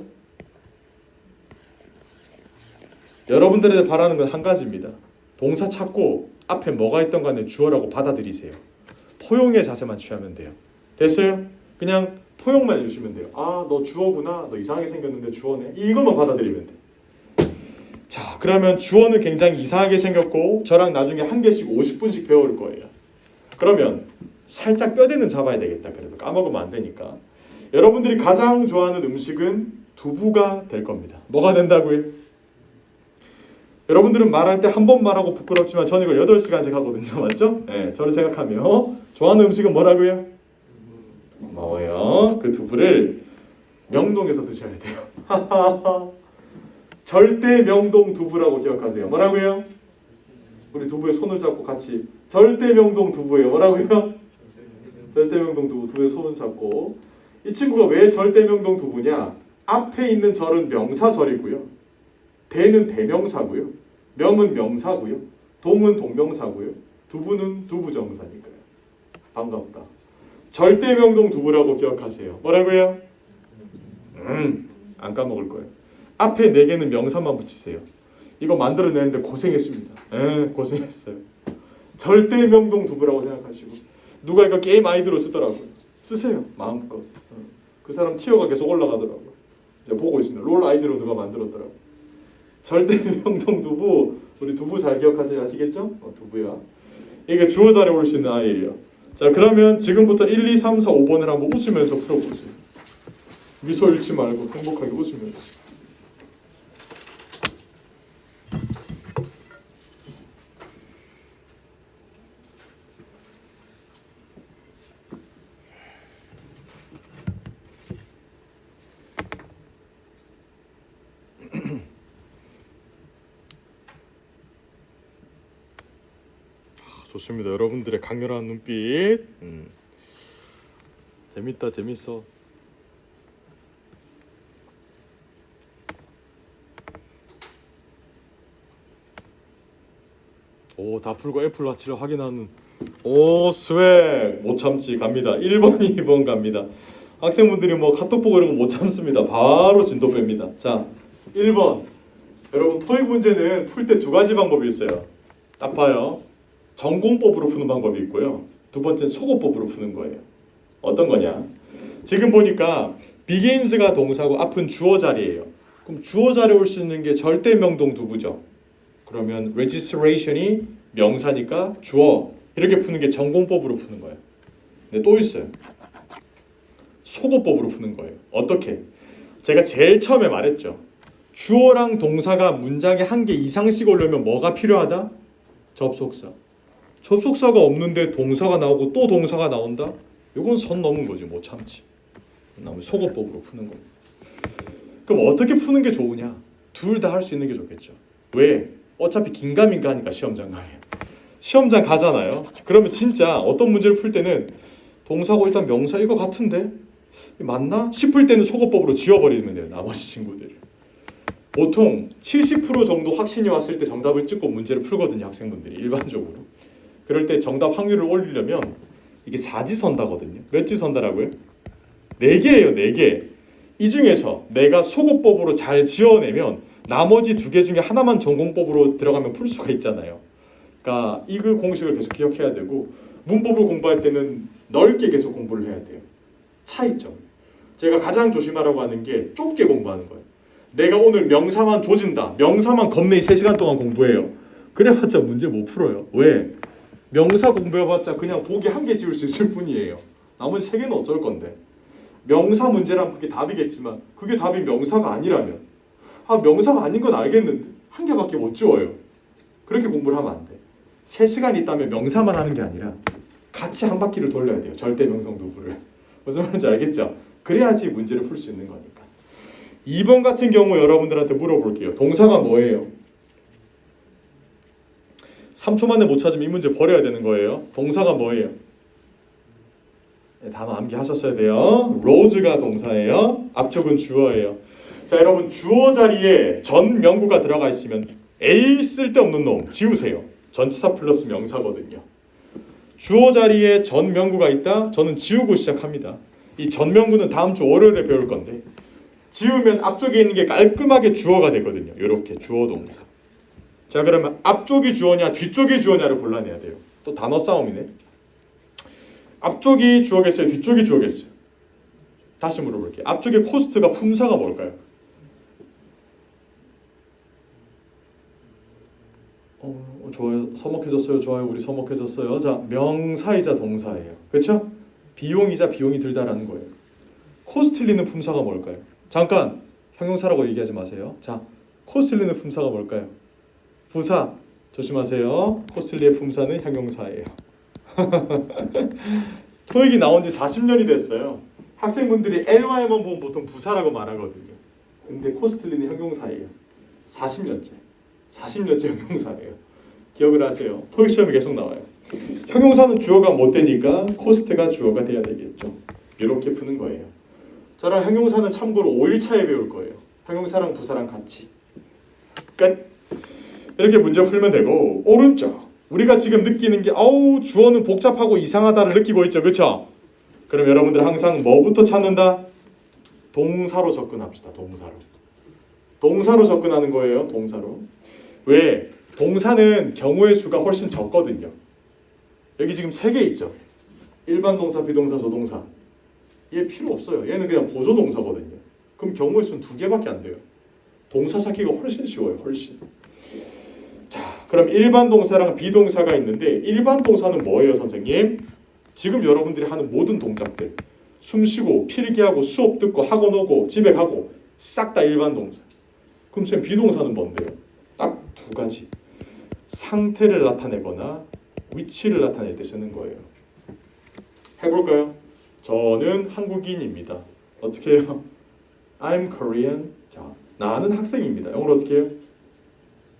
여러분들한테 바라는 건 한 가지입니다. 동사 찾고 앞에 뭐가 있던 간에 주어라고 받아들이세요. 포용의 자세만 취하면 돼요. 됐어요? 그냥 포용만 해주시면 돼요. 너 주어구나. 너 이상하게 생겼는데 주어네. 이것만 받아들이면 돼. 자, 그러면 주어는 굉장히 이상하게 생겼고 저랑 나중에 한 개씩 50분씩 배울 거예요. 그러면 살짝 뼈대는 잡아야 되겠다. 그래도 까먹으면 안 되니까. 여러분들이 가장 좋아하는 음식은 두부가 될 겁니다. 뭐가 된다고요? 여러분들은 말할 때 한 번 말하고 부끄럽지만 저는 이걸 8시간씩 하거든요. 맞죠? 네, 저를 생각하며 좋아하는 음식은 뭐라고요? 고마워요. 그 두부를 명동에서 드셔야 돼요. 절대 명동 두부라고 기억하세요. 뭐라고요? 우리 두부에 손을 잡고 같이 절대 명동 두부예요. 뭐라고요? 절대 명동 두부. 두부에 손을 잡고. 이 친구가 왜 절대 명동 두부냐? 앞에 있는 절은 명사절이고요. 대는 대명사고요. 명은 명사고요. 동은 동명사고요. 두부는 두부정사니까요. 반갑다. 절대명동 두부라고 기억하세요. 뭐라고요? 안 까먹을 거예요. 앞에 4개는 명사만 붙이세요. 이거 만들어내는데 고생했습니다. 고생했어요. 절대명동 두부라고 생각하시고 누가 이거 게임 아이디로 쓰더라고요. 쓰세요. 마음껏. 그 사람 티어가 계속 올라가더라고요. 제가 보고 있습니다. 롤 아이디로 누가 만들었더라고요. 절대명동 두부. 우리 두부 잘 기억하세요. 아시겠죠? 두부야. 이게 주어 자리에 올 수 있는 아이예요. 자, 그러면 지금부터 1, 2, 3, 4, 5번을 한번 웃으면서 풀어보세요. 미소 잃지 말고 행복하게 웃으면서. 좋습니다. 여러분들의 강렬한 눈빛. 재밌다, 재밌어. 오, 다 풀고 애플워치를 확인하는. 오, 스웩. 못 참지. 갑니다. 1번, 2번 갑니다. 학생분들이 뭐 카톡 보고 이런 거 못 참습니다. 바로 진도 뺍니다. 자, 1번. 여러분 토익 문제는 풀 때 2가지 방법이 있어요. 딱 봐요. 전공법으로 푸는 방법이 있고요. 두 번째는 속어법으로 푸는 거예요. 어떤 거냐? 지금 보니까 begins가 동사고 앞은 주어 자리예요. 그럼 주어 자리에 올 수 있는 게 절대명동 두부죠. 그러면 registration이 명사니까 주어 이렇게 푸는 게 전공법으로 푸는 거예요. 근데 또 있어요. 속어법으로 푸는 거예요. 어떻게? 제가 제일 처음에 말했죠. 주어랑 동사가 문장에 1개 이상씩 오려면 뭐가 필요하다? 접속사. 접속사가 없는데 동사가 나오고 또 동사가 나온다? 이건 선 넘은 거지. 못 참지. 그다음에 속어법으로 푸는 겁니다. 그럼 어떻게 푸는 게 좋으냐? 둘 다 할 수 있는 게 좋겠죠. 왜? 어차피 긴가민가 하니까 시험장 가면. 시험장 가잖아요. 그러면 진짜 어떤 문제를 풀 때는 동사고 일단 명사 이거 같은데? 맞나? 싶을 때는 속어법으로 지워버리면 돼요. 나머지 친구들을. 보통 70% 정도 확신이 왔을 때 정답을 찍고 문제를 풀거든요. 학생분들이 일반적으로. 그럴 때 정답 확률을 올리려면 이게 사지선다거든요. 몇 지선다라고요? 4개예요. 4개. 이 중에서 내가 속어법으로 잘 지어내면 나머지 2개 중에 하나만 전공법으로 들어가면 풀 수가 있잖아요. 그러니까 이 그 공식을 계속 기억해야 되고 문법을 공부할 때는 넓게 계속 공부를 해야 돼요. 차이점. 제가 가장 조심하라고 하는 게 좁게 공부하는 거예요. 내가 오늘 명사만 조진다. 명사만 겁내 3시간 동안 공부해요. 그래봤자 문제 못 풀어요. 왜? 명사 공부해봤자 그냥 보기 1개 지울 수 있을 뿐이에요. 나머지 3개는 어쩔 건데. 명사 문제라면 그게 답이겠지만 그게 답이 명사가 아니라면 명사가 아닌 건 알겠는데 1개밖에 못 지워요. 그렇게 공부를 하면 안 돼. 3시간 있다면 명사만 하는 게 아니라 같이 한 바퀴를 돌려야 돼요. 절대명성 두부를. 무슨 말인지 알겠죠? 그래야지 문제를 풀 수 있는 거니까. 2번 같은 경우 여러분들한테 물어볼게요. 동사가 뭐예요? 3초 만에 못 찾으면 이 문제 버려야 되는 거예요. 동사가 뭐예요? 네, 단어 암기하셨어야 돼요. rose가 동사예요. 앞쪽은 주어예요. 자, 여러분 주어 자리에 전 명구가 들어가 있으면 에이 쓸데없는 놈 지우세요. 전치사 플러스 명사거든요. 주어 자리에 전 명구가 있다? 저는 지우고 시작합니다. 이 전 명구는 다음 주 월요일에 배울 건데 지우면 앞쪽에 있는 게 깔끔하게 주어가 되거든요. 이렇게 주어 동사. 자, 그러면 앞쪽이 주어냐 뒤쪽이 주어냐를 골라내야 돼요. 또 단어 싸움이네. 앞쪽이 주어겠어요? 뒤쪽이 주어겠어요? 다시 물어볼게요. 앞쪽에 코스트가 품사가 뭘까요? 좋아요. 서먹해졌어요. 좋아요. 우리 서먹해졌어요. 자, 명사이자 동사예요. 그렇죠? 비용이자 비용이 들다라는 거예요. 코스틀리는 품사가 뭘까요? 잠깐 형용사라고 얘기하지 마세요. 자, 코스틀리는 품사가 뭘까요? 부사 조심하세요. 코스틀리의 품사는 형용사예요. 토익이 나온 지 40년이 됐어요. 학생분들이 LY만 보면 보통 부사라고 말하거든요. 근데 코스틀리는 형용사예요. 40년째 형용사예요. 기억을 하세요. 토익 시험에 계속 나와요. 형용사는 주어가 못 되니까 코스트가 주어가 돼야 되겠죠. 이렇게 푸는 거예요. 저랑 형용사는 참고로 5일차에 배울 거예요. 형용사랑 부사랑 같이. 끝. 이렇게 문제 풀면 되고 오른쪽 우리가 지금 느끼는 게 주어는 복잡하고 이상하다를 느끼고 있죠. 그렇죠? 그럼 여러분들 항상 뭐부터 찾는다? 동사로 접근합시다. 동사로 접근하는 거예요. 동사로. 왜? 동사는 경우의 수가 훨씬 적거든요. 여기 지금 3개 있죠. 일반 동사, 비동사, 조동사. 얘 필요 없어요. 얘는 그냥 보조동사거든요. 그럼 경우의 수는 2개밖에 안 돼요. 동사 찾기가 훨씬 쉬워요. 훨씬. 자, 그럼 일반 동사랑 비동사가 있는데 일반 동사는 뭐예요, 선생님? 지금 여러분들이 하는 모든 동작들. 숨 쉬고, 필기하고, 수업 듣고, 학원 오고, 집에 가고 싹 다 일반 동사. 그럼 선생님 비동사는 뭔데요? 딱 2가지. 상태를 나타내거나 위치를 나타낼 때 쓰는 거예요. 해볼까요? 저는 한국인입니다. 어떻게 해요? I'm Korean. 자, 나는 학생입니다. 영어로 어떻게 해요?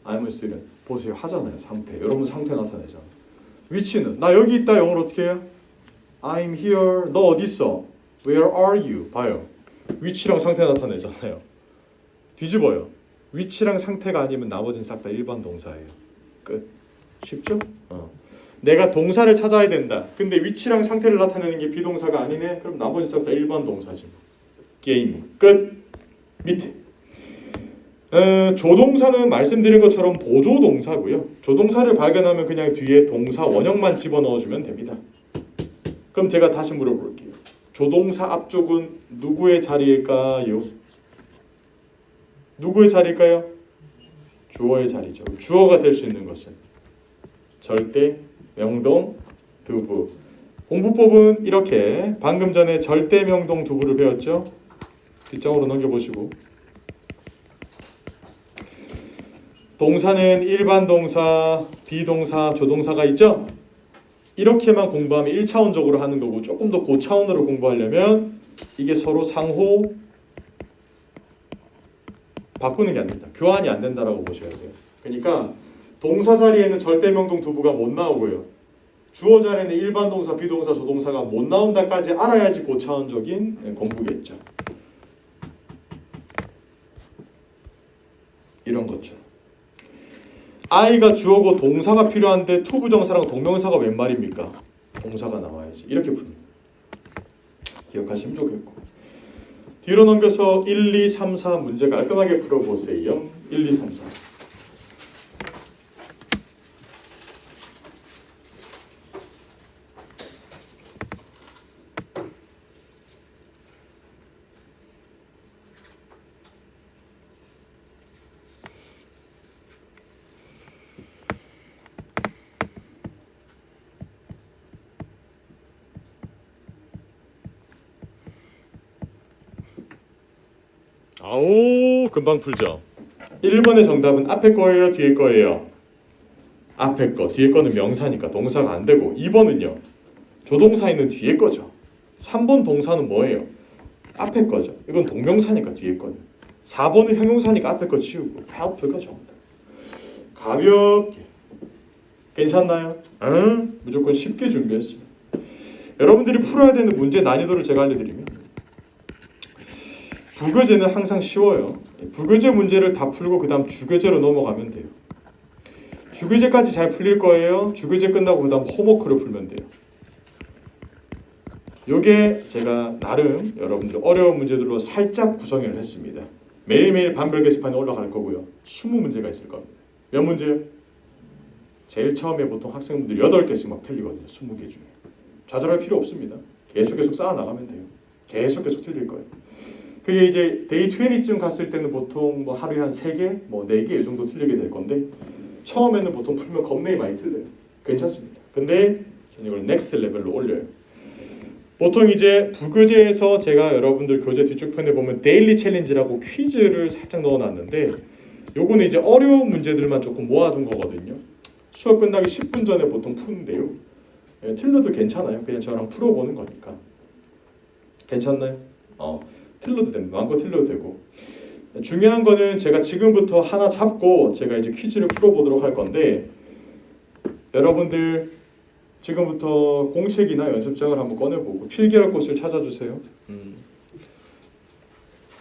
I'm a student. 보세요. 하잖아요. 상태. 여러분 상태 나타내잖아. 위치는 나 여기 있다. 영어로 어떻게 해요? I'm here. 너 어디 있어? Where are you? 봐요. 위치랑 상태 나타내잖아요. 뒤집어요. 위치랑 상태가 아니면 나머지는 싹 다 일반 동사예요. 끝. 쉽죠? 내가 동사를 찾아야 된다. 근데 위치랑 상태를 나타내는 게 비동사가 아니네. 그럼 나머지 싹 다 일반 동사지. 게임. 끝. 밑에. 조동사는 말씀드린 것처럼 보조동사고요. 조동사를 발견하면 그냥 뒤에 동사 원형만 집어넣어주면 됩니다. 그럼 제가 다시 물어볼게요. 조동사 앞쪽은 누구의 자리일까요? 누구의 자리일까요? 주어의 자리죠. 주어가 될 수 있는 것은 절대, 명동, 두부. 공부법은 이렇게 방금 전에 절대, 명동, 두부를 배웠죠. 뒷장으로 넘겨보시고 동사는 일반 동사, 비동사, 조동사가 있죠. 이렇게만 공부하면 1차원적으로 하는 거고 조금 더 고차원으로 공부하려면 이게 서로 상호 바꾸는 게 안 된다. 교환이 안 된다라고 보셔야 돼요. 그러니까 동사 자리에는 절대, 명동, 두부가 못 나오고요. 주어 자리에는 일반 동사, 비동사, 조동사가 못 나온다까지 알아야지 고차원적인 공부겠죠. 이런 거죠. I가 주어고 동사가 필요한데 투부정사랑 동명사가 웬 말입니까? 동사가 나와야지. 이렇게 풉니다. 기억하시면 좋겠고. 뒤로 넘겨서 1, 2, 3, 4 문제 깔끔하게 풀어보세요. 1, 2, 3, 4. 아오, 금방 풀죠. 1번의 정답은 앞에 거예요, 뒤에 거예요? 앞에 거, 뒤에 거는 명사니까 동사가 안 되고 2번은요. 조동사 있는 뒤에 거죠. 3번 동사는 뭐예요? 앞에 거죠. 이건 동명사니까 뒤에 거는. 4번은 형용사니까 앞에 거 치우고 help풀 거죠. 가볍게. 괜찮나요? 무조건 쉽게 준비했어요. 여러분들이 풀어야 되는 문제 난이도를 제가 알려드리면 부교재는 항상 쉬워요. 부교재 문제를 다 풀고 그 다음 주교재로 넘어가면 돼요. 주교재까지 잘 풀릴 거예요. 주교재 끝나고 그 다음 홈워크를 풀면 돼요. 요게 제가 나름 여러분들 어려운 문제들로 살짝 구성을 했습니다. 매일매일 반별 게시판에 올라갈 거고요. 20문제가 있을 겁니다. 몇 문제요? 제일 처음에 보통 학생분들 8개씩 막 틀리거든요. 20개 중에. 좌절할 필요 없습니다. 계속 쌓아나가면 돼요. 계속 틀릴 거예요. 그게 이제 데이 20쯤 갔을 때는 보통 뭐 하루에 한 3개, 뭐 4개 이 정도 틀리게 될 건데 처음에는 보통 풀면 겁내게 많이 틀려요. 괜찮습니다. 근데 저는 이걸 넥스트 레벨로 올려요. 보통 이제 부교재에서 제가 여러분들 교재 뒤쪽 편에 보면 데일리 챌린지라고 퀴즈를 살짝 넣어놨는데 요거는 이제 어려운 문제들만 조금 모아둔 거거든요. 수업 끝나기 10분 전에 보통 푸는데요. 틀려도 괜찮아요. 그냥 저랑 풀어보는 거니까. 괜찮나요? 틀려도 됩니다. 마음껏 틀려도 되고. 중요한 거는 제가 지금부터 하나 잡고 제가 이제 퀴즈를 풀어보도록 할 건데 여러분들 지금부터 공책이나 연습장을 한번 꺼내보고 필기할 곳을 찾아주세요.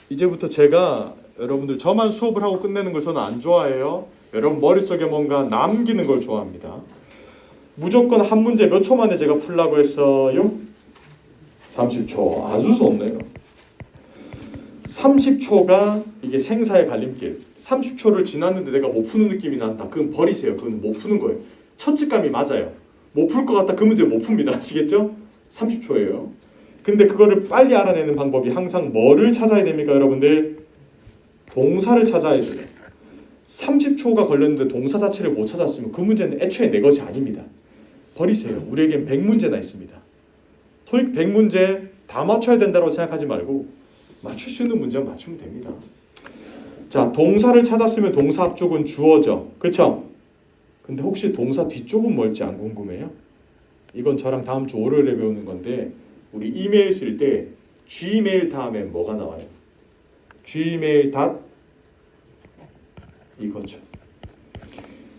이제부터 제가 여러분들 저만 수업을 하고 끝내는 걸 저는 안 좋아해요. 여러분 머릿속에 뭔가 남기는 걸 좋아합니다. 무조건 한 문제 몇 초 만에 제가 풀라고 했어요? 30초. 아주 좋네요. 30초가 이게 생사의 갈림길. 30초를 지났는데 내가 못 푸는 느낌이 난다. 그건 버리세요. 그건 못 푸는 거예요. 처치감이 맞아요. 못 풀 것 같다. 그 문제 못 풉니다. 아시겠죠? 30초예요. 근데 그거를 빨리 알아내는 방법이 항상 뭐를 찾아야 됩니까, 여러분들? 동사를 찾아야 돼요. 30초가 걸렸는데 동사 자체를 못 찾았으면 그 문제는 애초에 내 것이 아닙니다. 버리세요. 우리에겐 100문제나 있습니다. 토익 100문제 다 맞춰야 된다고 생각하지 말고 맞출 수 있는 문제만 맞추면 됩니다. 자, 동사를 찾았으면 동사 앞쪽은 주어죠. 그렇죠? 근데 혹시 동사 뒤쪽은 뭘지 안 궁금해요? 이건 저랑 다음 주 월요일에 배우는 건데 우리 이메일 쓸 때 Gmail 다음에 뭐가 나와요? Gmail 이거죠.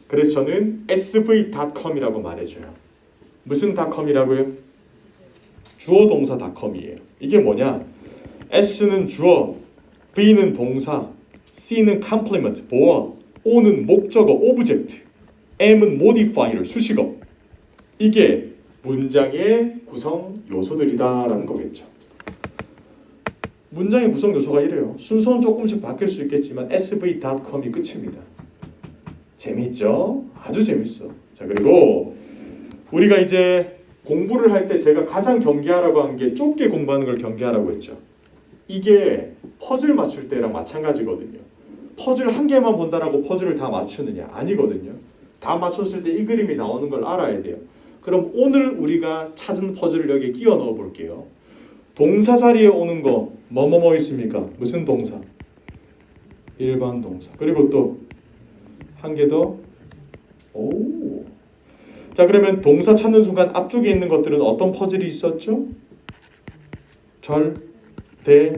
그래서 저는 sv.com이라고 말해줘요. 무슨 .com이라고요? 주어 동사 .com이에요. 이게 뭐냐? S는 주어, V는 동사, C는 complement, 보어, O는 목적어, object, M은 modifier, 수식어. 이게 문장의 구성 요소들이다라는 거겠죠. 문장의 구성 요소가 이래요. 순서는 조금씩 바뀔 수 있겠지만 sv.com이 끝입니다. 재밌죠? 아주 재밌어. 자, 그리고 우리가 이제 공부를 할 때 제가 가장 경계하라고 한 게 좁게 공부하는 걸 경계하라고 했죠. 이게 퍼즐 맞출 때랑 마찬가지거든요. 퍼즐 한 개만 본다라고 퍼즐을 다 맞추느냐? 아니거든요. 다 맞췄을 때 이 그림이 나오는 걸 알아야 돼요. 그럼 오늘 우리가 찾은 퍼즐을 여기에 끼워 넣어 볼게요. 동사 자리에 오는 거 뭐뭐뭐 있습니까? 무슨 동사? 일반 동사. 그리고 또 한 개 더. 오. 자, 그러면 동사 찾는 순간 앞쪽에 있는 것들은 어떤 퍼즐이 있었죠? 절, 대,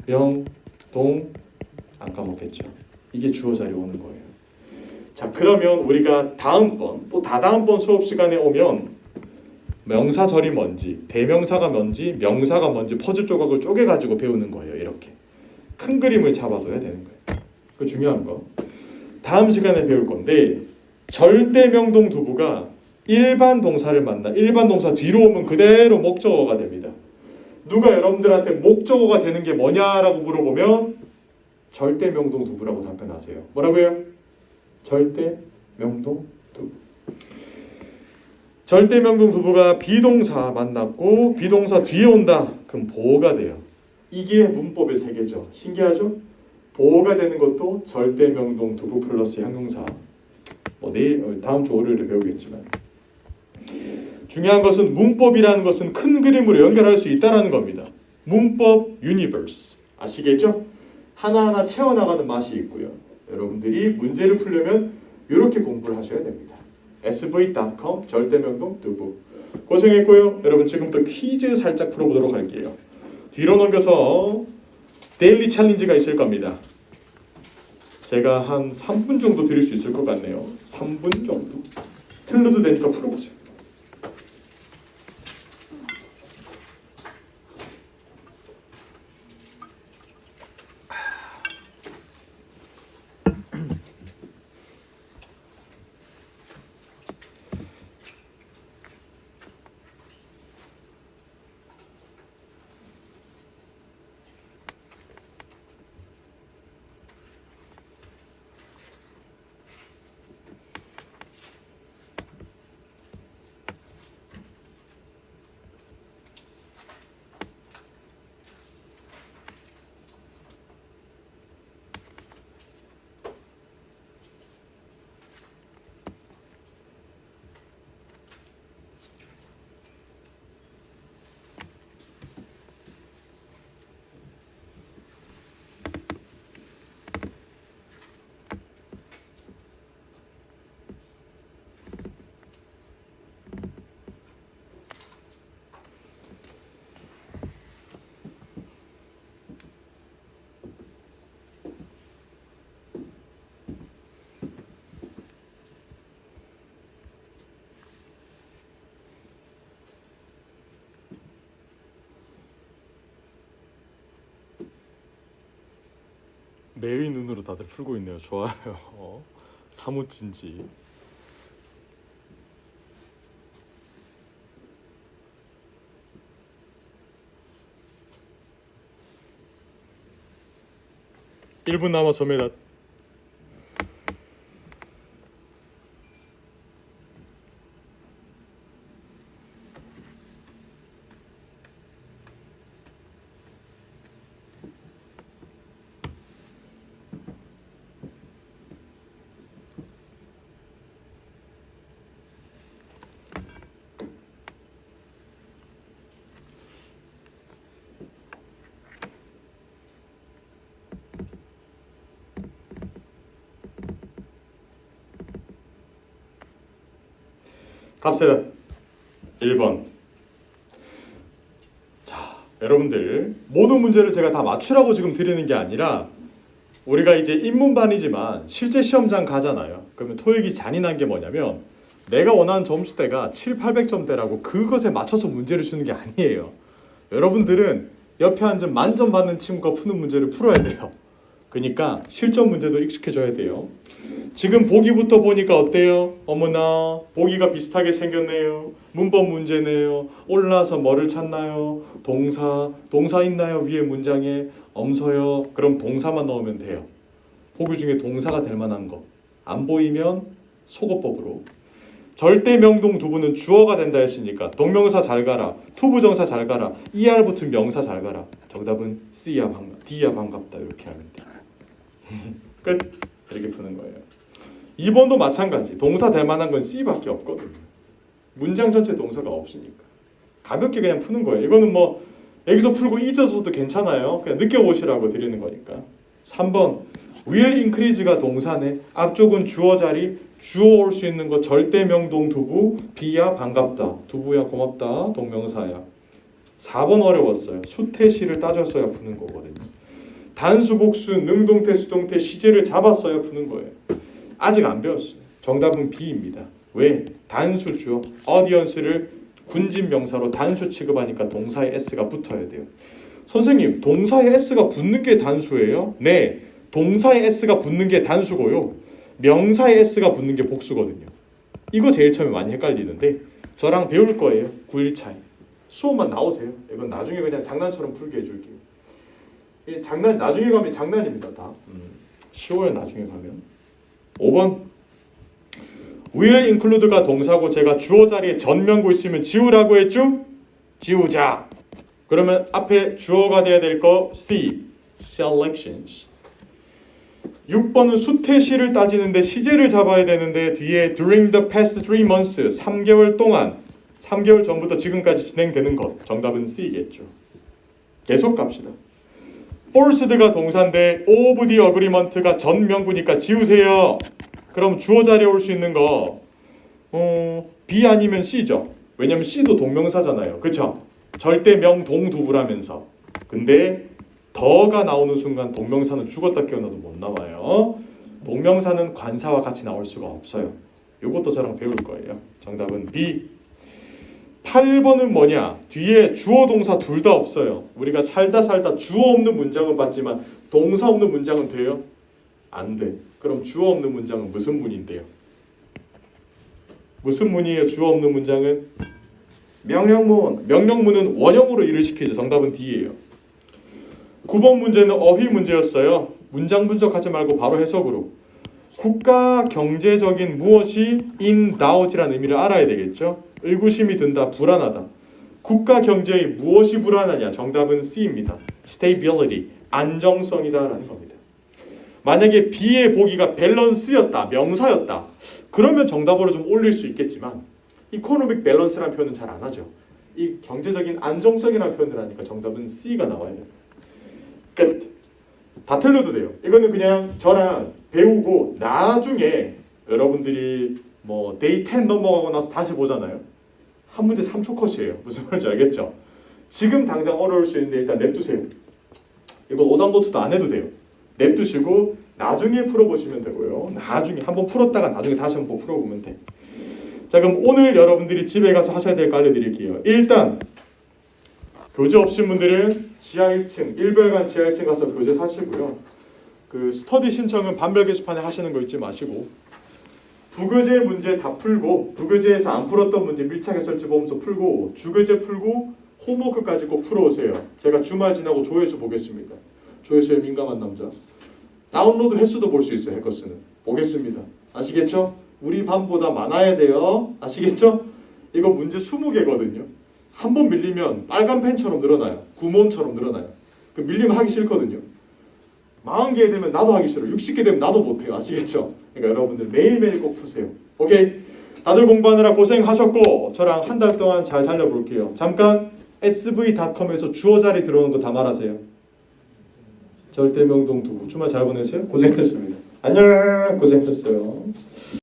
명, 동. 안 까먹겠죠. 이게 주어 자리에 오는 거예요. 자, 그러면 우리가 다음번 또 다다음번 수업 시간에 오면 명사절이 뭔지, 대명사가 뭔지, 명사가 뭔지 퍼즐 조각을 쪼개가지고 배우는 거예요. 이렇게 큰 그림을 잡아둬야 되는 거예요. 그 중요한 거 다음 시간에 배울 건데 절대명동 두부가 일반 동사를 만나 일반 동사 뒤로 오면 그대로 목적어가 됩니다. 누가 여러분들한테 목적어가 되는 게 뭐냐라고 물어보면 절대명동 두부라고 답변하세요. 뭐라고요? 절대명동 두부. 절대명동 두부가 비동사 만났고 비동사 뒤에 온다. 그럼 보호가 돼요. 이게 문법의 세계죠. 신기하죠? 보호가 되는 것도 절대명동 두부 플러스 형용사. 뭐 내일 다음 주 월요일에 배우겠지만 중요한 것은 문법이라는 것은 큰 그림으로 연결할 수 있다라는 겁니다. 문법 유니버스 아시겠죠? 하나하나 채워나가는 맛이 있고요. 여러분들이 문제를 풀려면 이렇게 공부를 하셔야 됩니다. sv.com 절대명동 두부 고생했고요. 여러분 지금부터 퀴즈 살짝 풀어보도록 할게요. 뒤로 넘겨서 데일리 챌린지가 있을 겁니다. 제가 한 3분 정도 드릴 수 있을 것 같네요. 3분 정도. 틀려도 되니까 풀어보세요. 매의 눈으로 다들 풀고 있네요. 좋아요. 사무친지. 1분 남았습니다. 갑시다. 1번. 자, 여러분들 모든 문제를 제가 다 맞추라고 지금 드리는 게 아니라 우리가 이제 입문반이지만 실제 시험장 가잖아요. 그러면 토익이 잔인한 게 뭐냐면 내가 원하는 점수대가 7, 800점대라고 그것에 맞춰서 문제를 주는 게 아니에요. 여러분들은 옆에 앉은 만점 받는 친구가 푸는 문제를 풀어야 돼요. 그러니까 실전 문제도 익숙해져야 돼요. 지금 보기부터 보니까 어때요? 어머나 보기가 비슷하게 생겼네요. 문법 문제네요. 올라서 뭐를 찾나요? 동사 있나요? 위에 문장에 엄서요. 그럼 동사만 넣으면 돼요. 보기 중에 동사가 될 만한 거. 안 보이면 속어법으로. 절대 명동 두부는 주어가 된다 했으니까 동명사 잘 가라. 투부정사 잘 가라. ER 붙은 명사 잘 가라. 정답은 C야 D야 반갑다 이렇게 하면 돼. 끝. 이렇게 푸는 거예요. 2번도 마찬가지. 동사 될 만한 건 C밖에 없거든요. 문장 전체 동사가 없으니까. 가볍게 그냥 푸는 거예요. 이거는 뭐 여기서 풀고 잊어서도 괜찮아요. 그냥 느껴보시라고 드리는 거니까. 3번. will increase가 동사네. 앞쪽은 주어 자리. 주어 올 수 있는 거 절대 명동 두부. B야 반갑다. 두부야 고맙다. 동명사야. 4번 어려웠어요. 수태시를 따졌어야 푸는 거거든요. 단수, 복수, 능동태, 수동태, 시제를 잡았어야 푸는 거예요. 아직 안 배웠어요. 정답은 B입니다. 왜? 단수 주어, audience를 군진 명사로 단수 취급하니까 동사에 s가 붙어야 돼요. 선생님, 동사에 s가 붙는 게 단수예요? 네, 동사에 s가 붙는 게 단수고요. 명사에 s가 붙는 게 복수거든요. 이거 제일 처음에 많이 헷갈리는데 저랑 배울 거예요. 9일차에. 수업만 나오세요. 이건 나중에 그냥 장난처럼 풀게 해줄게요. 장난 나중에 가면 장난입니다. 다. 10월 나중에 가면. 5번. will include가 동사고 제가 주어 자리에 전명구 있으면 지우라고 했죠? 지우자. 그러면 앞에 주어가 돼야 될 거 C. selections. 6번은 수태시를 따지는데 시제를 잡아야 되는데 뒤에 during the past 3 months 3개월 동안 3개월 전부터 지금까지 진행되는 것. 정답은 C겠죠. 계속 갑시다. forced가 동사인데 of the agreement가 전명구니까 지우세요. 그럼 주어 자리에 올 수 있는 거 B 아니면 C죠. 왜냐면 C도 동명사잖아요. 그쵸? 절대 명동두부라면서. 근데 더가 나오는 순간 동명사는 죽었다 깨어나도 못 나와요. 동명사는 관사와 같이 나올 수가 없어요. 이것도 저랑 배울 거예요. 정답은 B. 8번은 뭐냐? 뒤에 주어 동사 둘 다 없어요. 우리가 살다 주어 없는 문장은 봤지만 동사 없는 문장은 돼요? 안 돼. 그럼 주어 없는 문장은 무슨 문인데요? 무슨 문이에요? 주어 없는 문장은? 명령문. 명령문은 원형으로 일을 시키죠. 정답은 D예요. 9번 문제는 어휘 문제였어요. 문장 분석하지 말고 바로 해석으로. 국가 경제적인 무엇이 인다우지라는 의미를 알아야 되겠죠. 의구심이 든다, 불안하다. 국가 경제의 무엇이 불안하냐? 정답은 C입니다. stability, 안정성이다라는 겁니다. 만약에 B의 보기가 밸런스였다, 명사였다. 그러면 정답으로 좀 올릴 수 있겠지만 economic balance라는 표현은 잘 안 하죠. 이 경제적인 안정성이라는 표현을 하니까 정답은 C가 나와야 됩니다. 끝. 다 틀려도 돼요. 이거는 그냥 저랑 배우고 나중에 여러분들이 뭐 데이 10 넘어가고 나서 다시 보잖아요. 한 문제 3초 컷이에요. 무슨 말인지 알겠죠? 지금 당장 어려울 수 있는데 일단 냅두세요. 이거 오답노트도 안 해도 돼요. 냅두시고 나중에 풀어보시면 되고요. 나중에 한번 풀었다가 나중에 다시 한번 풀어보면 돼. 자, 그럼 오늘 여러분들이 집에 가서 하셔야 될 거 알려드릴게요. 일단 교재 없으신 분들은 지하 1층, 일별관 지하 1층 가서 교재 사시고요. 그 스터디 신청은 반별 게시판에 하시는 거 잊지 마시고 부교재 문제 다 풀고 부교재에서 안 풀었던 문제 밀착 해설지 보면서 풀고 주교재 풀고 홈워크까지 꼭 풀어오세요. 제가 주말 지나고 조회수 보겠습니다. 조회수에 민감한 남자. 다운로드 횟수도 볼 수 있어요. 해커스는. 보겠습니다. 아시겠죠? 우리 반보다 많아야 돼요. 아시겠죠? 이거 문제 20개거든요. 한 번 밀리면 빨간 펜처럼 늘어나요. 구몬처럼 늘어나요. 그 밀리면 하기 싫거든요. 40개 되면 나도 하기 싫어. 60개 되면 나도 못해요. 아시겠죠? 그러니까 여러분들 매일매일 꼭 푸세요. 오케이? 다들 공부하느라 고생하셨고 저랑 한 달 동안 잘 달려볼게요. 잠깐 sv.com에서 주어 자리 들어오는 거 다 말하세요. 절대명동 두고 주말 잘 보내세요. 고생했습니다. 안녕. 고생했어요.